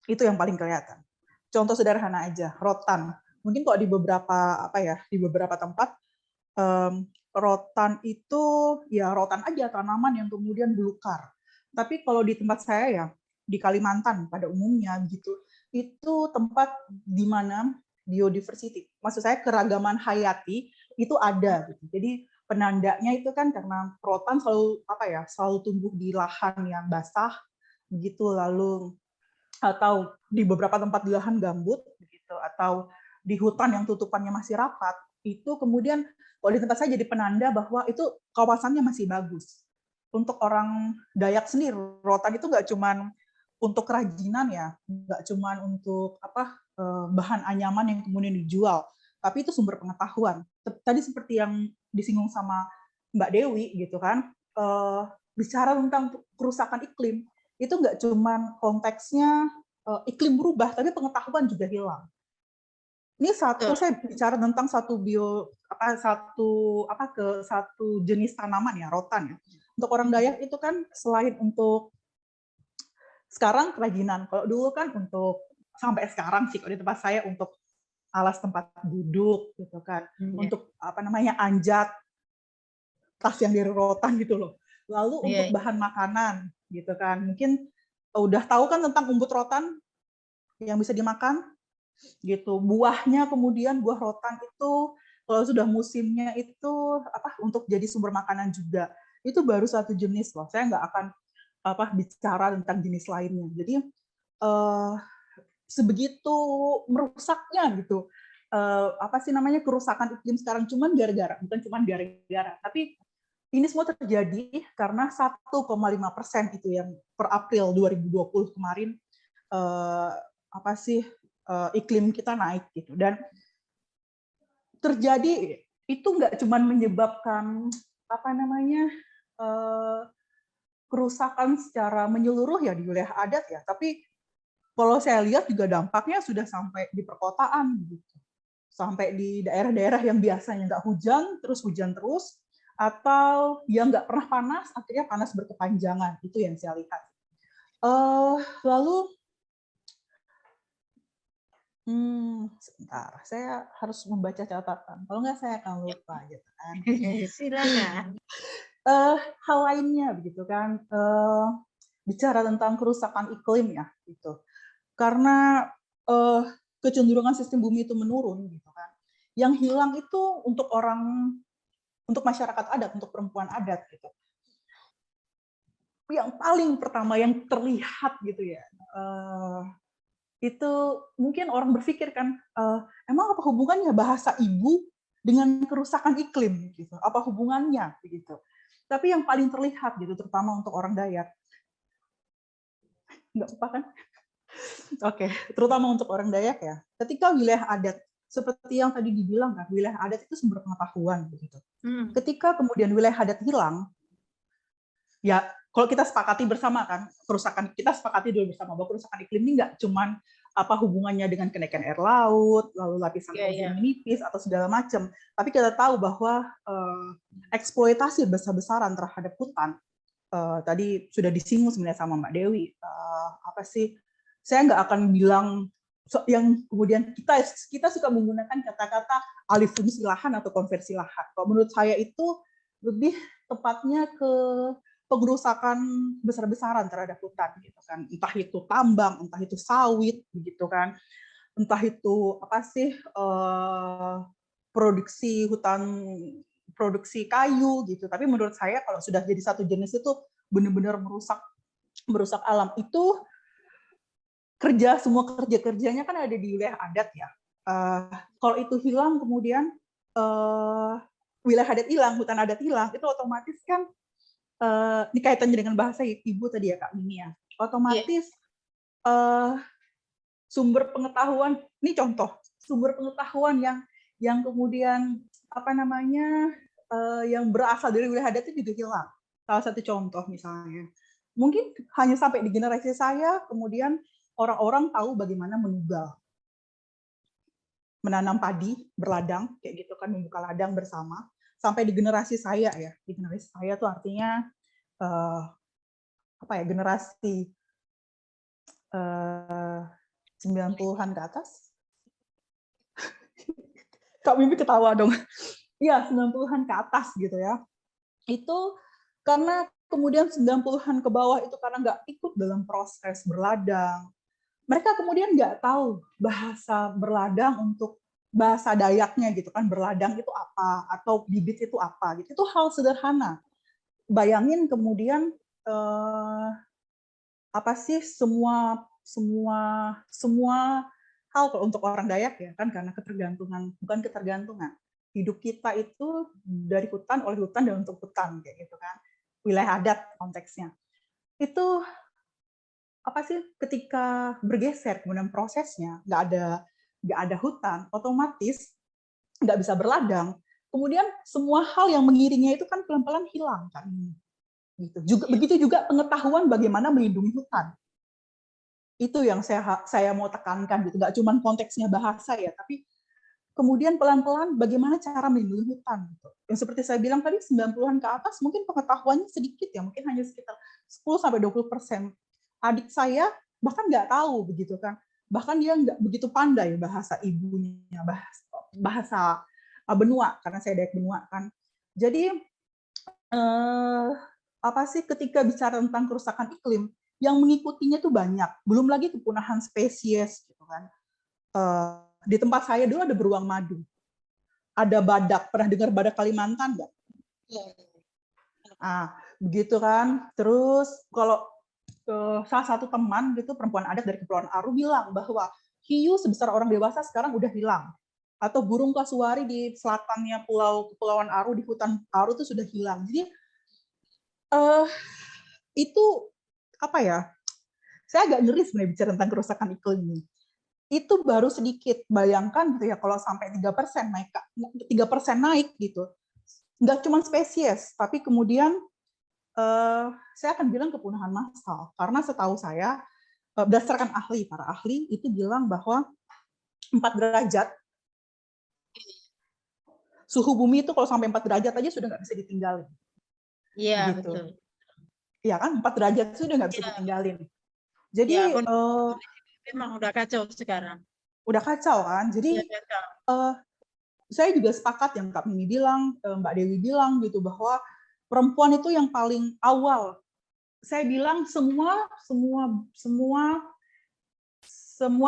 [SPEAKER 3] Itu yang paling kelihatan. Contoh sederhana aja, rotan. Mungkin kok di beberapa tempat rotan itu ya rotan aja, tanaman yang kemudian belukar. Tapi kalau di tempat saya ya, di Kalimantan pada umumnya gitu, itu tempat di mana biodiversity, maksud saya keragaman hayati itu ada gitu. Jadi penandanya itu kan karena rotan selalu tumbuh di lahan yang basah begitu, lalu atau di beberapa tempat di lahan gambut begitu, atau di hutan yang tutupannya masih rapat, itu kemudian kalau di tempat saya jadi penanda bahwa itu kawasannya masih bagus. Untuk orang Dayak sendiri, rotan itu nggak cuman untuk kerajinan ya, nggak cuman untuk bahan anyaman yang kemudian dijual, tapi itu sumber pengetahuan. Tadi seperti yang disinggung sama Mbak Dewi gitu kan, bicara tentang kerusakan iklim, itu nggak cuman konteksnya iklim berubah, tapi pengetahuan juga hilang. Ini saya bicara tentang satu jenis tanaman ya, rotan ya. Untuk orang Dayak itu kan selain untuk sekarang kerajinan, kalau dulu kan untuk sampai sekarang sih kalau di tempat saya untuk alas tempat duduk gitu kan, untuk anjat tas yang dari rotan gitu loh. Lalu untuk bahan makanan gitu kan, mungkin udah tahu kan tentang umbut rotan yang bisa dimakan gitu. Buahnya kemudian buah rotan itu kalau sudah musimnya itu untuk jadi sumber makanan juga. Itu baru satu jenis loh. Saya nggak akan bicara tentang jenis lainnya. Jadi sebegitu merusaknya gitu. Kerusakan iklim sekarang bukan cuman gara-gara, tapi ini semua terjadi karena 1,5% itu yang per April 2020 kemarin iklim kita naik gitu. Dan terjadi itu nggak cuman menyebabkan kerusakan secara menyeluruh ya di wilayah adat ya, tapi kalau saya lihat juga dampaknya sudah sampai di perkotaan gitu. Sampai di daerah-daerah yang biasanya nggak hujan terus, atau yang nggak pernah panas, akhirnya panas berkepanjangan. Itu yang saya lihat. Lalu, sebentar, saya harus membaca catatan. Kalau nggak saya akan lupa, gitu kan.
[SPEAKER 1] Silakan.
[SPEAKER 3] Hal lainnya, begitu kan, bicara tentang kerusakan iklim ya, gitu. Karena kecenderungan sistem bumi itu menurun, gitu kan. Yang hilang itu untuk masyarakat adat, untuk perempuan adat, gitu. Yang paling pertama yang terlihat gitu ya, itu mungkin orang berpikir kan, emang apa hubungannya bahasa ibu dengan kerusakan iklim gitu? Apa hubungannya begitu? Tapi yang paling terlihat gitu, terutama untuk orang Dayak, nggak apa kan? Oke, terutama untuk orang Dayak ya. Ketika wilayah adat, seperti yang tadi dibilang kan, wilayah adat itu sumber pengetahuan begitu. Ketika kemudian wilayah adat hilang, ya kalau kita sepakati bersama kan, kita sepakati dulu bersama bahwa kerusakan iklim ini nggak cuman apa hubungannya dengan kenaikan air laut, lalu lapisan ozon menipis atau segala macam, tapi kita tahu bahwa eksploitasi besar-besaran terhadap hutan tadi sudah disinggung sebenarnya sama Mbak Dewi. Apa sih? Saya nggak akan bilang yang kemudian kita suka menggunakan kata-kata alih fungsi lahan atau konversi lahan. Kalau menurut saya itu lebih tepatnya ke pengerusakan besar-besaran terhadap hutan gitu kan, entah itu tambang, entah itu sawit begitu kan, entah itu apa sih produksi hutan, produksi kayu gitu. Tapi menurut saya kalau sudah jadi satu jenis itu benar-benar merusak alam. Itu semua kerjanya kan ada di wilayah adat ya. Kalau itu hilang kemudian wilayah adat hilang, hutan adat hilang, itu otomatis kan ini kaitannya dengan bahasa ibu tadi ya Kak Mimi ya. Otomatis sumber pengetahuan, ini contoh sumber pengetahuan yang kemudian apa namanya yang berasal dari wilayah adat itu juga hilang. Salah satu contoh misalnya, mungkin hanya sampai di generasi saya, kemudian orang-orang tahu bagaimana menugal, menanam padi, berladang, kayak gitu kan, membuka ladang bersama. Sampai di generasi saya ya, di generasi saya tuh artinya apa ya, generasi 90-an ke atas. Kak Mimi ketawa dong. Iya, 90-an ke atas gitu ya. Itu karena kemudian 90-an ke bawah itu karena nggak ikut dalam proses berladang. Mereka kemudian nggak tahu bahasa berladang untuk bahasa Dayaknya gitu kan, berladang itu apa, atau bibit itu apa gitu. Itu hal sederhana. Bayangin kemudian apa sih semua hal kalau untuk orang Dayak ya kan, karena bukan ketergantungan. Hidup kita itu dari hutan, oleh hutan, dan untuk hutan kayak gitu kan. Wilayah adat konteksnya. Itu apa sih ketika bergeser kemudian prosesnya nggak ada hutan, otomatis nggak bisa berladang. Kemudian semua hal yang mengiringnya itu kan pelan-pelan hilang kan. Gitu. Begitu juga pengetahuan bagaimana melindungi hutan. Itu yang saya mau tekankan gitu. Nggak cuma konteksnya bahasa ya, tapi kemudian pelan-pelan bagaimana cara melindungi hutan. Gitu. Yang seperti saya bilang tadi, 90-an ke atas mungkin pengetahuannya sedikit ya, mungkin hanya sekitar 10-20%. Adik saya bahkan nggak tahu begitu kan, bahkan dia nggak begitu pandai bahasa ibunya, bahasa Benua, karena saya Dayak Benua kan. Jadi apa sih ketika bicara tentang kerusakan iklim, yang mengikutinya tuh banyak, belum lagi kepunahan spesies gitu kan. Di tempat saya dulu ada beruang madu, ada badak, pernah dengar badak Kalimantan nggak? Begitu kan. Terus kalau salah satu teman gitu, perempuan adat dari Kepulauan Aru bilang bahwa hiu sebesar orang dewasa sekarang udah hilang. Atau burung kasuari di selatannya Kepulauan Aru, di hutan Aru itu sudah hilang. Jadi itu apa ya? Saya agak ngeri sebenarnya bicara tentang kerusakan iklim ini. Itu baru sedikit. Bayangkan gitu ya, kalau sampai 3% naik gitu. Nggak cuma spesies, tapi kemudian saya akan bilang kepunahan massal. Karena setahu saya, berdasarkan para ahli itu bilang bahwa 4 derajat suhu bumi itu kalau sampai 4 derajat aja sudah nggak bisa ditinggalin.
[SPEAKER 1] Iya,
[SPEAKER 3] Gitu.
[SPEAKER 1] betul.
[SPEAKER 3] Iya kan, 4 derajat sudah nggak bisa
[SPEAKER 1] Iya.
[SPEAKER 3] ditinggalin. Jadi
[SPEAKER 1] Ya, memang udah kacau sekarang.
[SPEAKER 3] udah kacau kan. Jadi
[SPEAKER 1] Udah kacau.
[SPEAKER 3] saya juga sepakat yang Kak Mimi bilang, Mbak Dewi bilang gitu, bahwa perempuan itu yang paling awal. Saya bilang semua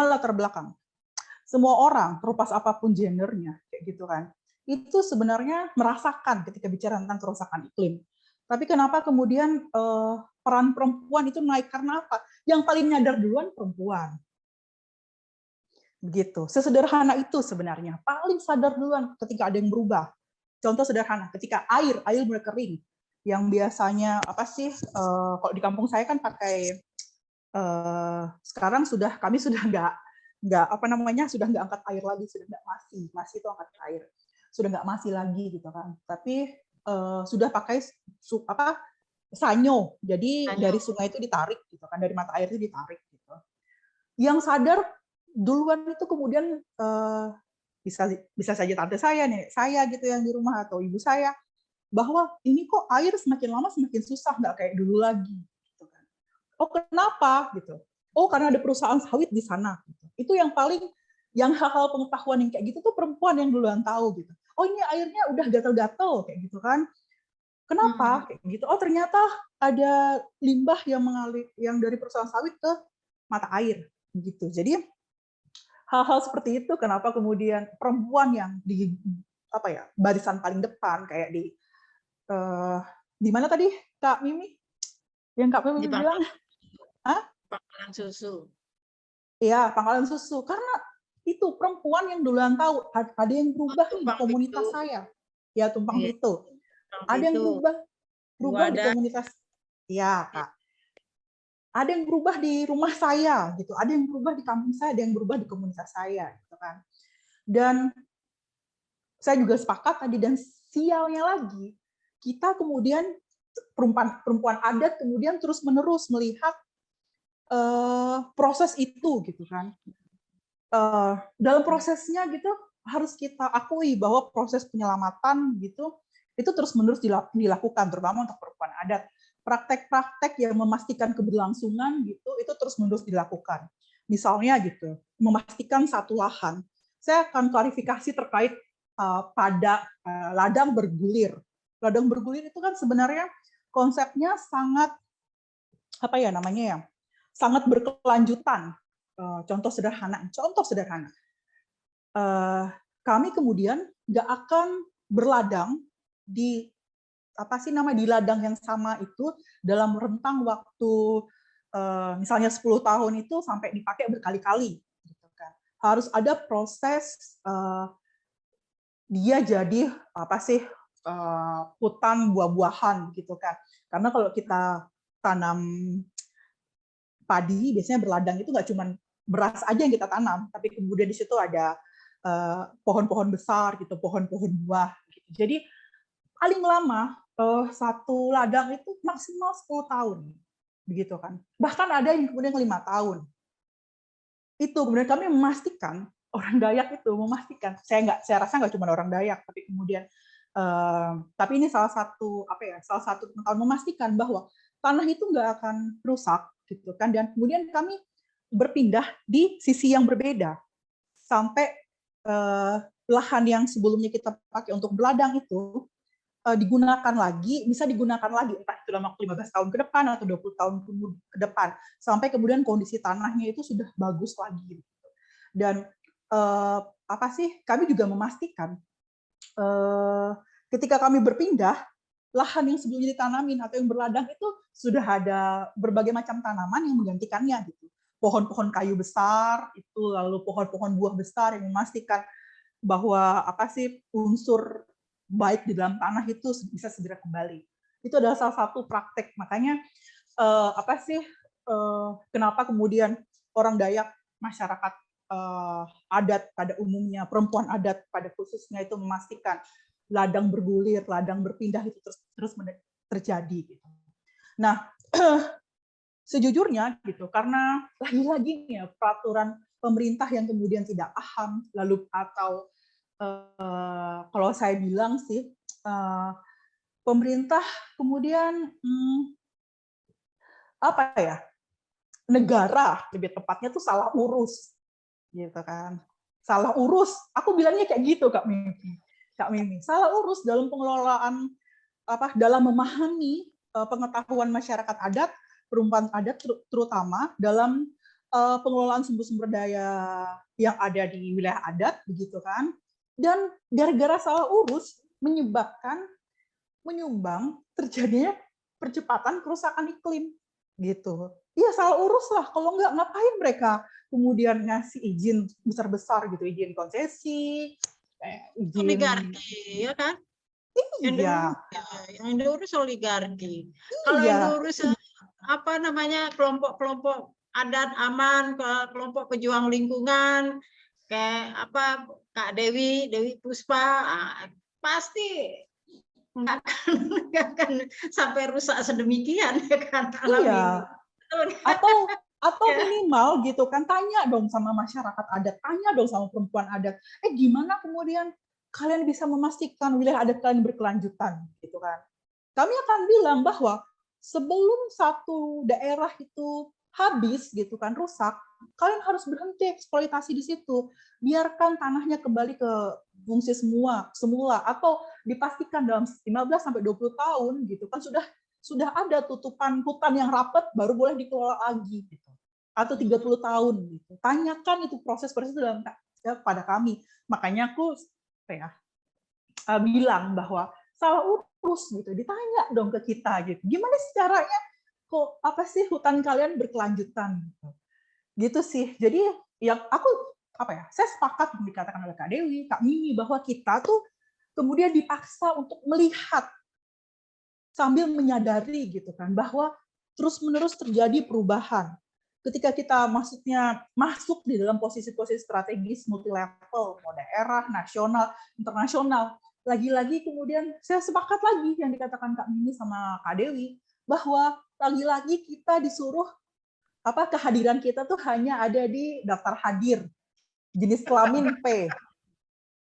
[SPEAKER 3] latar belakang, semua orang, terlepas apapun gendernya, kayak gitu kan, itu sebenarnya merasakan ketika bicara tentang kerusakan iklim. Tapi kenapa kemudian peran perempuan itu naik, karena apa? Yang paling nyadar duluan perempuan. Begitu. Sesederhana itu sebenarnya. Paling sadar duluan ketika ada yang berubah. Contoh sederhana, ketika air mulai kering, yang biasanya apa sih? Kalau di kampung saya kan pakai sekarang kami sudah nggak apa namanya, sudah nggak angkat air lagi, sudah nggak masih itu angkat air, sudah nggak masih lagi gitu kan. Tapi sudah pakai sanyo, jadi
[SPEAKER 1] Sanyo.
[SPEAKER 3] dari sungai itu ditarik gitu kan, dari mata air itu ditarik gitu. Yang sadar duluan itu kemudian bisa saja tante saya, nenek saya gitu yang di rumah, atau ibu saya, bahwa ini kok air semakin lama semakin susah, nggak kayak dulu lagi. Gitu kan. Oh kenapa gitu? Oh karena ada perusahaan sawit di sana. Gitu. Itu yang hal-hal pengetahuan yang kayak gitu tuh perempuan yang duluan tahu gitu. Oh ini airnya udah gatal-gatal kayak gitu kan. Kenapa? Kayak gitu. Oh ternyata ada limbah yang mengalir yang dari perusahaan sawit ke mata air gitu. Jadi hal-hal seperti itu kenapa kemudian perempuan yang di barisan paling depan, kayak di mana tadi Kak Mimi? Yang Kak Mimi bilang?
[SPEAKER 1] Pangkalan susu.
[SPEAKER 3] Iya, pangkalan susu. Karena itu perempuan yang duluan tahu, ada yang berubah di komunitas saya. Ya, Tumpang Pitu. Ada yang berubah di komunitas. Iya, Kak. Ada yang berubah di rumah saya gitu, ada yang berubah di kampung saya, ada yang berubah di komunitas saya gitu kan. Dan saya juga sepakat tadi, dan sialnya lagi kita kemudian perempuan adat kemudian terus-menerus melihat proses itu gitu kan. Dalam prosesnya gitu harus kita akui bahwa proses penyelamatan gitu itu terus-menerus dilakukan, terutama untuk perempuan adat. Praktek-praktek yang memastikan keberlangsungan gitu itu terus-menerus dilakukan. Misalnya gitu, memastikan satu lahan. Saya akan klarifikasi terkait pada ladang bergulir. Ladang bergulir itu kan sebenarnya konsepnya sangat sangat berkelanjutan. Contoh sederhana. Kami kemudian nggak akan berladang di di ladang yang sama itu dalam rentang waktu misalnya 10 tahun itu sampai dipakai berkali-kali gitu kan. Harus ada proses dia jadi hutan buah-buahan gitu kan. Karena kalau kita tanam padi biasanya berladang itu nggak cuma beras aja yang kita tanam, tapi kemudian di situ ada pohon-pohon besar gitu, pohon-pohon buah gitu. Jadi paling lama satu ladang itu maksimal 10 tahun begitu kan. Bahkan ada yang kemudian 5 tahun. Itu kemudian kami memastikan, orang Dayak itu memastikan, saya rasa nggak cuma orang Dayak, tapi kemudian tapi ini salah satu pengetahuan, memastikan bahwa tanah itu nggak akan rusak gitu kan. Dan kemudian kami berpindah di sisi yang berbeda sampai lahan yang sebelumnya kita pakai untuk berladang itu bisa digunakan lagi entah itu dalam waktu 15 tahun ke depan atau 20 tahun ke depan, sampai kemudian kondisi tanahnya itu sudah bagus lagi. Dan kami juga memastikan ketika kami berpindah, lahan yang sebelumnya ditanamin atau yang berladang itu sudah ada berbagai macam tanaman yang menggantikannya gitu. Pohon-pohon kayu besar itu, lalu pohon-pohon buah besar yang memastikan bahwa unsur baik di dalam tanah itu bisa segera kembali. Itu adalah salah satu praktek. Makanya kenapa kemudian orang Dayak, masyarakat adat pada umumnya, perempuan adat pada khususnya itu memastikan ladang bergulir, ladang berpindah itu terus terjadi gitu. Nah, sejujurnya gitu, karena lagi-lagi peraturan pemerintah yang kemudian tidak paham, lalu atau kalau saya bilang sih, pemerintah kemudian apa ya, negara lebih tepatnya tuh salah urus, gitu kan. Salah urus, aku bilangnya kayak gitu Kak Mimi. Salah urus dalam pengelolaan dalam memahami pengetahuan masyarakat adat, perempuan adat terutama dalam pengelolaan sumber-sumber daya yang ada di wilayah adat, begitu kan. Dan gara-gara salah urus menyumbang terjadinya percepatan kerusakan iklim, gitu. Iya salah urus lah, kalau nggak ngapain mereka kemudian ngasih izin besar-besar gitu, izin konsesi, izin
[SPEAKER 1] Oligarki, ya kan? Yang
[SPEAKER 3] iya
[SPEAKER 1] diurus oligarki. Kalau yang
[SPEAKER 3] iya
[SPEAKER 1] diurus apa namanya kelompok-kelompok adat aman, kelompok pejuang lingkungan, kayak apa Kak Dewi Puspa, pasti nggak akan sampai rusak sedemikian ya kan alam
[SPEAKER 3] iya.
[SPEAKER 1] ini.
[SPEAKER 3] Atau
[SPEAKER 1] Ya.
[SPEAKER 3] minimal gitu kan, tanya dong sama masyarakat adat, tanya dong sama perempuan adat, gimana kemudian kalian bisa memastikan wilayah adat kalian berkelanjutan gitu kan. Kami akan bilang bahwa sebelum satu daerah itu habis gitu kan, rusak, kalian harus berhenti eksploitasi di situ, biarkan tanahnya kembali ke fungsi semula, atau dipastikan dalam 15 sampai 20 tahun gitu kan sudah ada tutupan hutan yang rapat, baru boleh dikelola lagi gitu. Atau 30 tahun gitu. Tanyakan itu proses dalam pada kami. Makanya aku bilang bahwa salah urus gitu, ditanya dong ke kita gitu. Gimana sih caranya kok hutan kalian berkelanjutan gitu. Gitu sih. Jadi yang aku saya sepakat dikatakan oleh Kak Dewi, Kak Mimi bahwa kita tuh kemudian dipaksa untuk melihat sambil menyadari gitu kan bahwa terus-menerus terjadi perubahan. Ketika kita masuk di dalam posisi-posisi strategis multilevel, mau daerah, nasional, internasional, lagi-lagi kemudian saya sepakat lagi yang dikatakan Kak Mimi sama Kak Dewi bahwa lagi-lagi kita disuruh kehadiran kita tuh hanya ada di daftar hadir jenis kelamin P.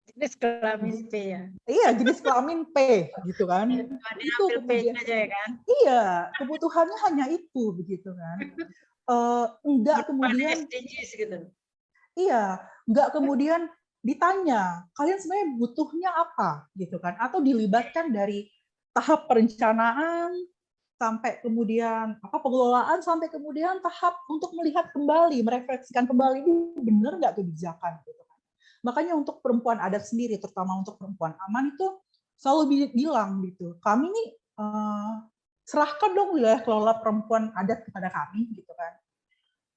[SPEAKER 1] Jenis kelamin P ya.
[SPEAKER 3] Iya, jenis kelamin P gitu kan. Itu kemudian
[SPEAKER 1] aja ya kan.
[SPEAKER 3] iya, kebutuhannya hanya itu begitu kan. Enggak kemudian
[SPEAKER 1] SDGs gitu.
[SPEAKER 3] iya, enggak kemudian ditanya, kalian sebenarnya butuhnya apa gitu kan, atau dilibatkan dari tahap perencanaan sampai kemudian pengelolaan sampai kemudian tahap untuk melihat kembali, merefleksikan kembali ini benar nggak kebijakan gitu kan. Makanya untuk perempuan adat sendiri, terutama untuk perempuan aman itu selalu bilang gitu, kami nih serahkan dong wilayah kelola perempuan adat kepada kami gitu kan.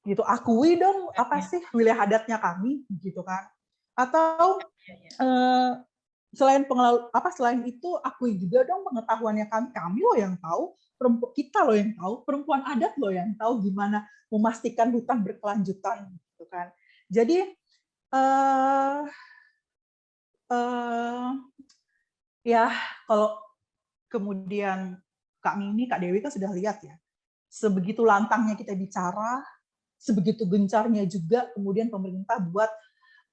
[SPEAKER 3] Gitu, akui dong wilayah adatnya kami gitu kan. Atau selain itu akui juga dong pengetahuannya kami loh yang tahu, kita loh yang tahu, perempuan adat loh yang tahu gimana memastikan hutan berkelanjutan gitu kan. Jadi ya kalau kemudian Kak Mimi, Kak Dewi kan sudah lihat ya, sebegitu lantangnya kita bicara, sebegitu gencarnya juga kemudian pemerintah buat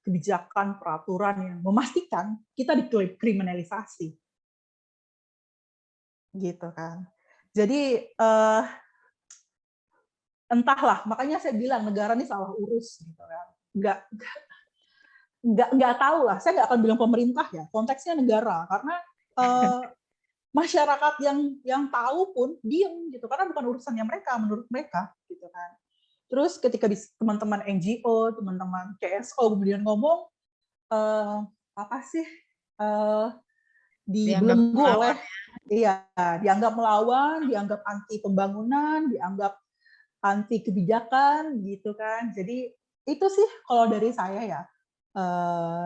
[SPEAKER 3] kebijakan peraturan yang memastikan kita dikriminalisasi, gitu kan. Jadi entahlah, makanya saya bilang negara ini salah urus, gitu kan. Nggak tahu lah, saya nggak akan bilang pemerintah ya, konteksnya negara, karena masyarakat yang tahu pun diem gitu, karena bukan urusannya mereka menurut mereka, gitu kan. Terus ketika teman-teman NGO, teman-teman CSO kemudian ngomong, dibelenggu oleh, dianggap melawan, dianggap anti pembangunan, dianggap anti kebijakan, gitu kan. Jadi itu sih kalau dari saya ya,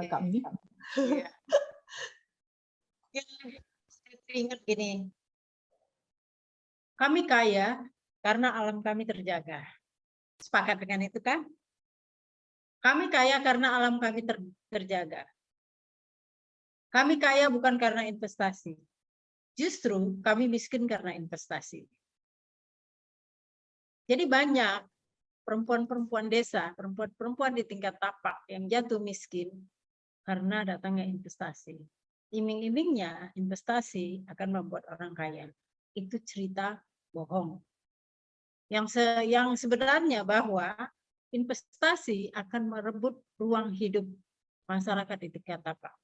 [SPEAKER 3] Kak Mimi.
[SPEAKER 1] Iya. Saya ingat gini, kami kaya karena alam kami terjaga. Sepakat dengan itu kan? Kami kaya karena alam kami terjaga. Kami kaya bukan karena investasi. Justru kami miskin karena investasi. Jadi banyak perempuan-perempuan desa, perempuan-perempuan di tingkat tapak yang jatuh miskin karena datangnya investasi. Iming-imingnya investasi akan membuat orang kaya. Itu cerita bohong. Yang sebenarnya bahwa investasi akan merebut ruang hidup masyarakat di Jakarta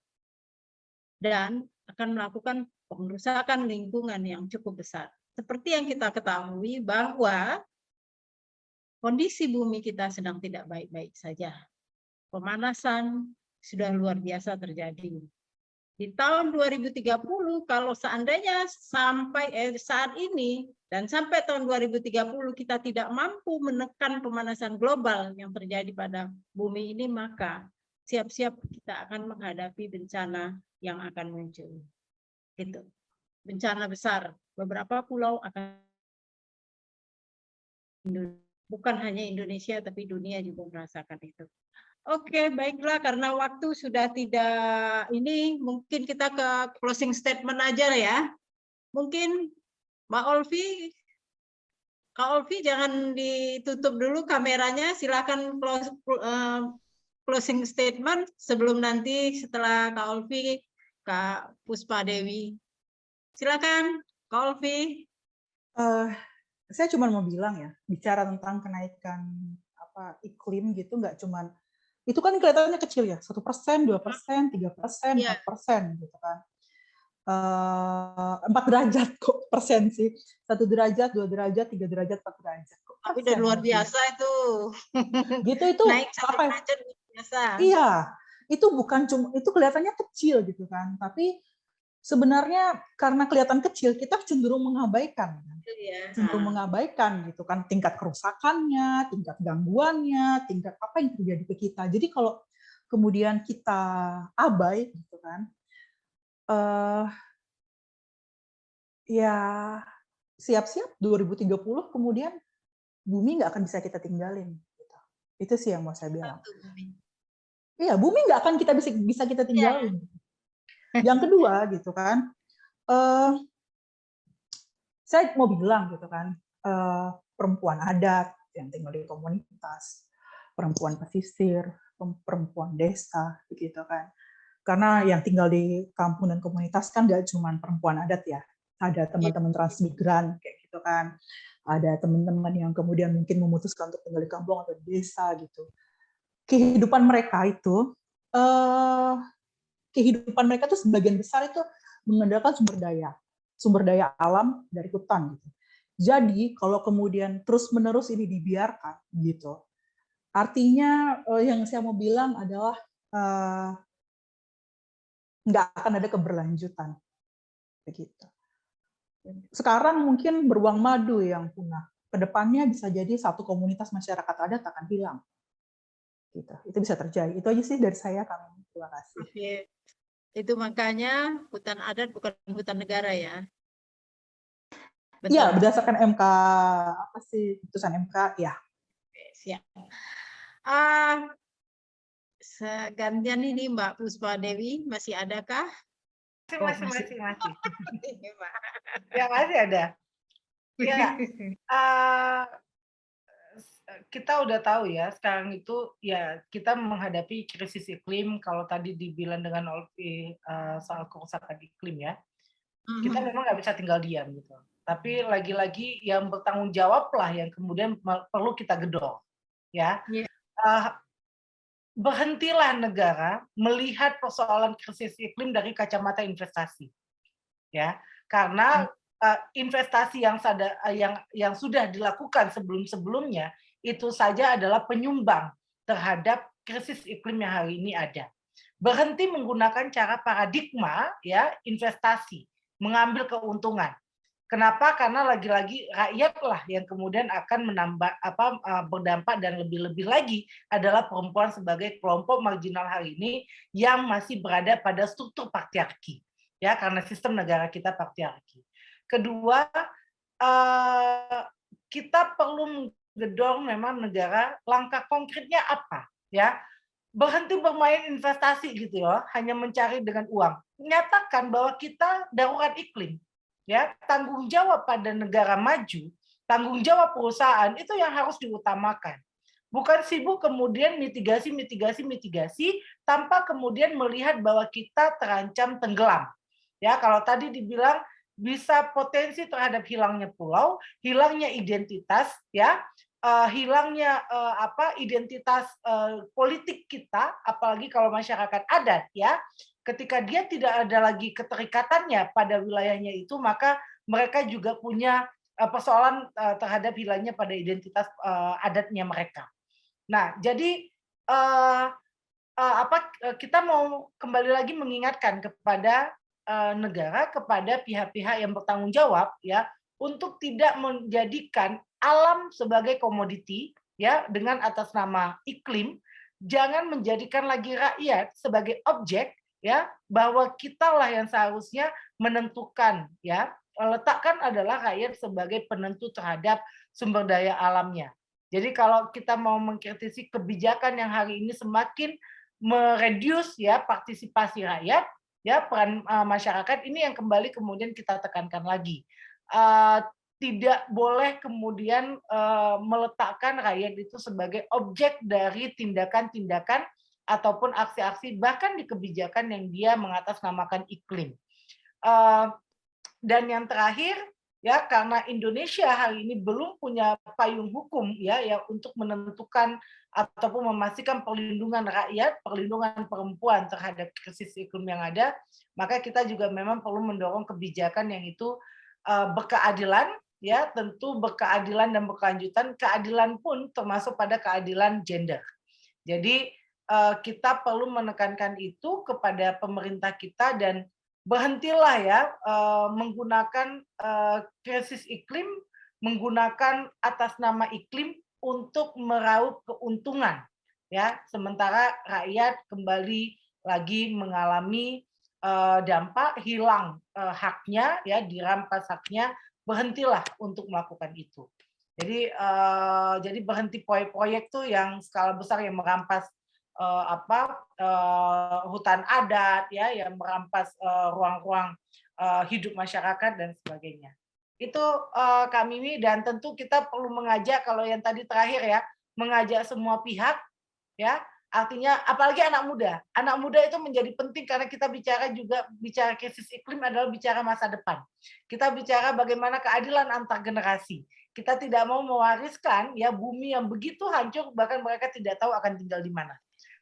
[SPEAKER 1] dan akan melakukan pengerusakan lingkungan yang cukup besar. Seperti yang kita ketahui bahwa kondisi bumi kita sedang tidak baik-baik saja. Pemanasan sudah luar biasa terjadi. Di tahun 2030 kalau seandainya sampai saat ini dan sampai tahun 2030 kita tidak mampu menekan pemanasan global yang terjadi pada bumi ini, maka siap-siap kita akan menghadapi bencana yang akan muncul. Gitu. Bencana besar. Beberapa pulau akan, bukan hanya Indonesia tapi dunia juga merasakan itu. Oke, baiklah, karena waktu sudah tidak ini, mungkin kita ke closing statement aja ya. Mungkin Mbak Olvi, Kak Olvi jangan ditutup dulu kameranya, silakan closing statement sebelum nanti setelah Kak Olvi, Kak Puspa Dewi. Silakan Kak Olvi.
[SPEAKER 3] Saya cuma mau bilang ya, bicara tentang kenaikan iklim gitu, nggak cuman itu kan kelihatannya kecil ya, 1%, 2%, 3%, 4% gitu kan. 4 derajat kok persen sih. 1 derajat, 2 derajat, 3 derajat, 4 derajat kok.
[SPEAKER 1] Tapi udah luar biasa itu.
[SPEAKER 3] Gitu itu
[SPEAKER 1] naik 1 derajat luar biasa.
[SPEAKER 3] Iya, itu bukan cuma, itu kelihatannya kecil gitu kan. Tapi sebenarnya karena kelihatan kecil, kita cenderung mengabaikan. Cenderung mengabaikan gitu kan, tingkat kerusakannya, tingkat gangguannya, tingkat apa yang terjadi ke kita. Jadi kalau kemudian kita abai gitu kan, ya siap-siap 2030 kemudian bumi nggak akan bisa kita tinggalin. Gitu. Itu sih yang mau saya bilang. Iya, bumi nggak akan bisa kita tinggalin. Yang kedua gitu kan, saya mau bilang gitu kan, perempuan adat yang tinggal di komunitas, perempuan pesisir, perempuan desa, begitu kan. Karena yang tinggal di kampung dan komunitas kan nggak cuma perempuan adat ya, ada teman-teman transmigran kayak gitu kan, ada teman-teman yang kemudian mungkin memutuskan untuk tinggal di kampung atau di desa gitu. Kehidupan mereka itu, sebagian besar itu mengandalkan sumber daya alam dari hutan gitu. Jadi kalau kemudian terus-menerus ini dibiarkan gitu, artinya yang saya mau bilang adalah nggak akan ada keberlanjutan begitu. Sekarang mungkin beruang madu yang punah, kedepannya bisa jadi satu komunitas masyarakat adat akan hilang. Gitu. Itu bisa terjadi. Itu aja sih dari saya, kami. Terima kasih.
[SPEAKER 1] Oke. Itu makanya hutan adat bukan hutan negara ya.
[SPEAKER 3] Iya, berdasarkan MK, apa sih, putusan MK, ya.
[SPEAKER 1] Oke, siap. Segantian ini Mbak Puspa Dewi, masih adakah?
[SPEAKER 2] Masih. Ya, masih ada. Ya, kita udah tahu ya, sekarang itu ya kita menghadapi krisis iklim. Kalau tadi dibilang dengan Olvi soal kerusakan iklim ya, kita memang nggak bisa tinggal diam gitu. Tapi lagi-lagi yang bertanggung jawab lah yang kemudian perlu kita gedor, ya. Berhentilah negara melihat persoalan krisis iklim dari kacamata investasi, ya. Karena investasi yang sudah dilakukan sebelum-sebelumnya itu saja adalah penyumbang terhadap krisis iklim yang hari ini ada. Berhenti menggunakan cara paradigma ya investasi, mengambil keuntungan. Kenapa? Karena lagi-lagi rakyatlah yang kemudian akan berdampak, dan lebih-lebih lagi adalah perempuan sebagai kelompok marginal hari ini yang masih berada pada struktur patriarki, ya, karena sistem negara kita patriarki. Kedua, kita perlu menggedor memang negara, langkah konkretnya apa, ya? Berhenti bermain investasi gitu ya, hanya mencari dengan uang. Nyatakan bahwa kita darurat iklim. Ya, tanggung jawab pada negara maju, tanggung jawab perusahaan itu yang harus diutamakan. Bukan sibuk kemudian mitigasi tanpa kemudian melihat bahwa kita terancam tenggelam. Ya, kalau tadi dibilang bisa potensi terhadap hilangnya pulau, hilangnya identitas, ya, hilangnya identitas politik kita, apalagi kalau masyarakat adat, ya, ketika dia tidak ada lagi keterikatannya pada wilayahnya itu, maka mereka juga punya persoalan terhadap hilangnya pada identitas adatnya mereka. Nah, jadi kita mau kembali lagi mengingatkan kepada negara, kepada pihak-pihak yang bertanggung jawab, ya, untuk tidak menjadikan alam sebagai komoditi, ya, dengan atas nama iklim, jangan menjadikan lagi rakyat sebagai objek, ya, bahwa kitalah yang seharusnya menentukan, ya, letakkan adalah rakyat sebagai penentu terhadap sumber daya alamnya. Jadi kalau kita mau mengkritisi kebijakan yang hari ini semakin mereduce, ya, partisipasi rakyat, ya, peran masyarakat, ini yang kembali kemudian kita tekankan lagi. Tidak boleh kemudian meletakkan rakyat itu sebagai objek dari tindakan-tindakan ataupun aksi-aksi bahkan di kebijakan yang dia mengatasnamakan iklim. Dan yang terakhir, ya, karena Indonesia hari ini belum punya payung hukum, ya, yang untuk menentukan ataupun memastikan perlindungan rakyat, perlindungan perempuan terhadap krisis iklim yang ada, maka kita juga memang perlu mendorong kebijakan yang itu berkeadilan, ya, tentu berkeadilan dan berkelanjutan. Keadilan pun termasuk pada keadilan gender. Jadi kita perlu menekankan itu kepada pemerintah kita dan berhentilah, ya, menggunakan krisis iklim, menggunakan atas nama iklim untuk meraup keuntungan, ya, sementara rakyat kembali lagi mengalami dampak hilang haknya, ya, dirampas haknya. Berhentilah untuk melakukan itu. Jadi berhenti proyek-proyek tuh yang skala besar yang merampas hutan adat, ya, yang merampas ruang-ruang hidup masyarakat dan sebagainya. Itu Kak Mimi, dan tentu kita perlu mengajak, kalau yang tadi terakhir, ya, mengajak semua pihak, ya, artinya apalagi anak muda itu menjadi penting karena kita bicara krisis iklim adalah bicara masa depan. Kita bicara bagaimana keadilan antar generasi. Kita tidak mau mewariskan, ya, bumi yang begitu hancur bahkan mereka tidak tahu akan tinggal di mana.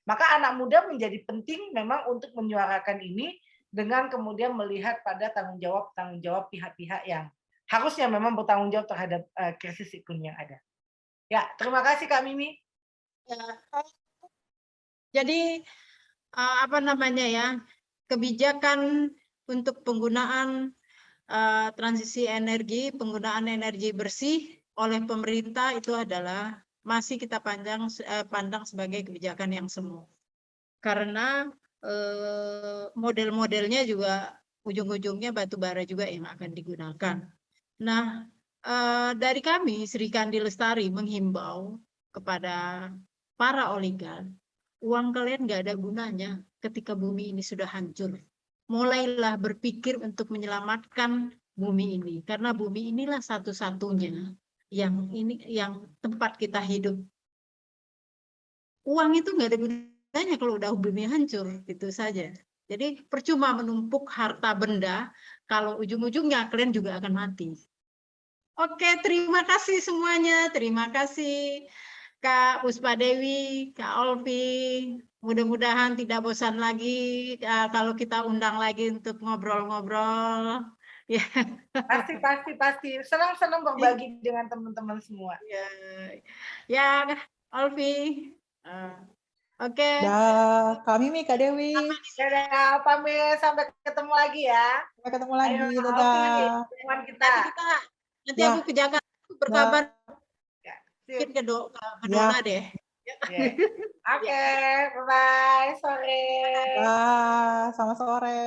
[SPEAKER 2] Maka anak muda menjadi penting memang untuk menyuarakan ini dengan kemudian melihat pada tanggung jawab pihak-pihak yang harusnya memang bertanggung jawab terhadap krisis iklim yang ada. Ya, terima kasih Kak Mimi.
[SPEAKER 1] Jadi kebijakan untuk penggunaan transisi energi, penggunaan energi bersih oleh pemerintah itu adalah masih kita pandang sebagai kebijakan yang semu. Karena model-modelnya juga ujung-ujungnya batu bara juga yang akan digunakan. Nah, dari kami Sri Kandi Lestari menghimbau kepada para oligark, uang kalian nggak ada gunanya ketika bumi ini sudah hancur. Mulailah berpikir untuk menyelamatkan bumi ini, karena bumi inilah satu-satunya yang tempat kita hidup. Uang itu nggak ada gunanya kalau udah bumi hancur, itu saja. Jadi percuma menumpuk harta benda kalau ujung-ujungnya kalian juga akan mati. Oke, terima kasih semuanya. Terima kasih Kak Puspa Dewi, Kak Olvi. Mudah-mudahan tidak bosan lagi kalau kita undang lagi untuk ngobrol-ngobrol. Ya.
[SPEAKER 2] Pasti. Senang berbagi dengan teman-teman semua. Ya,
[SPEAKER 1] Olvi. Oke.
[SPEAKER 3] Dah, Kak Mimi, Kak Dewi.
[SPEAKER 2] Dadah, pamit, sampai ketemu lagi ya.
[SPEAKER 3] Sampai ketemu lagi,
[SPEAKER 2] Ayo,
[SPEAKER 3] dadah.
[SPEAKER 1] Nanti aku ke Jakarta berkabar.
[SPEAKER 2] Mungkin
[SPEAKER 1] ke Dola deh.
[SPEAKER 2] Oke, bye-bye, sore.
[SPEAKER 3] Selamat sore.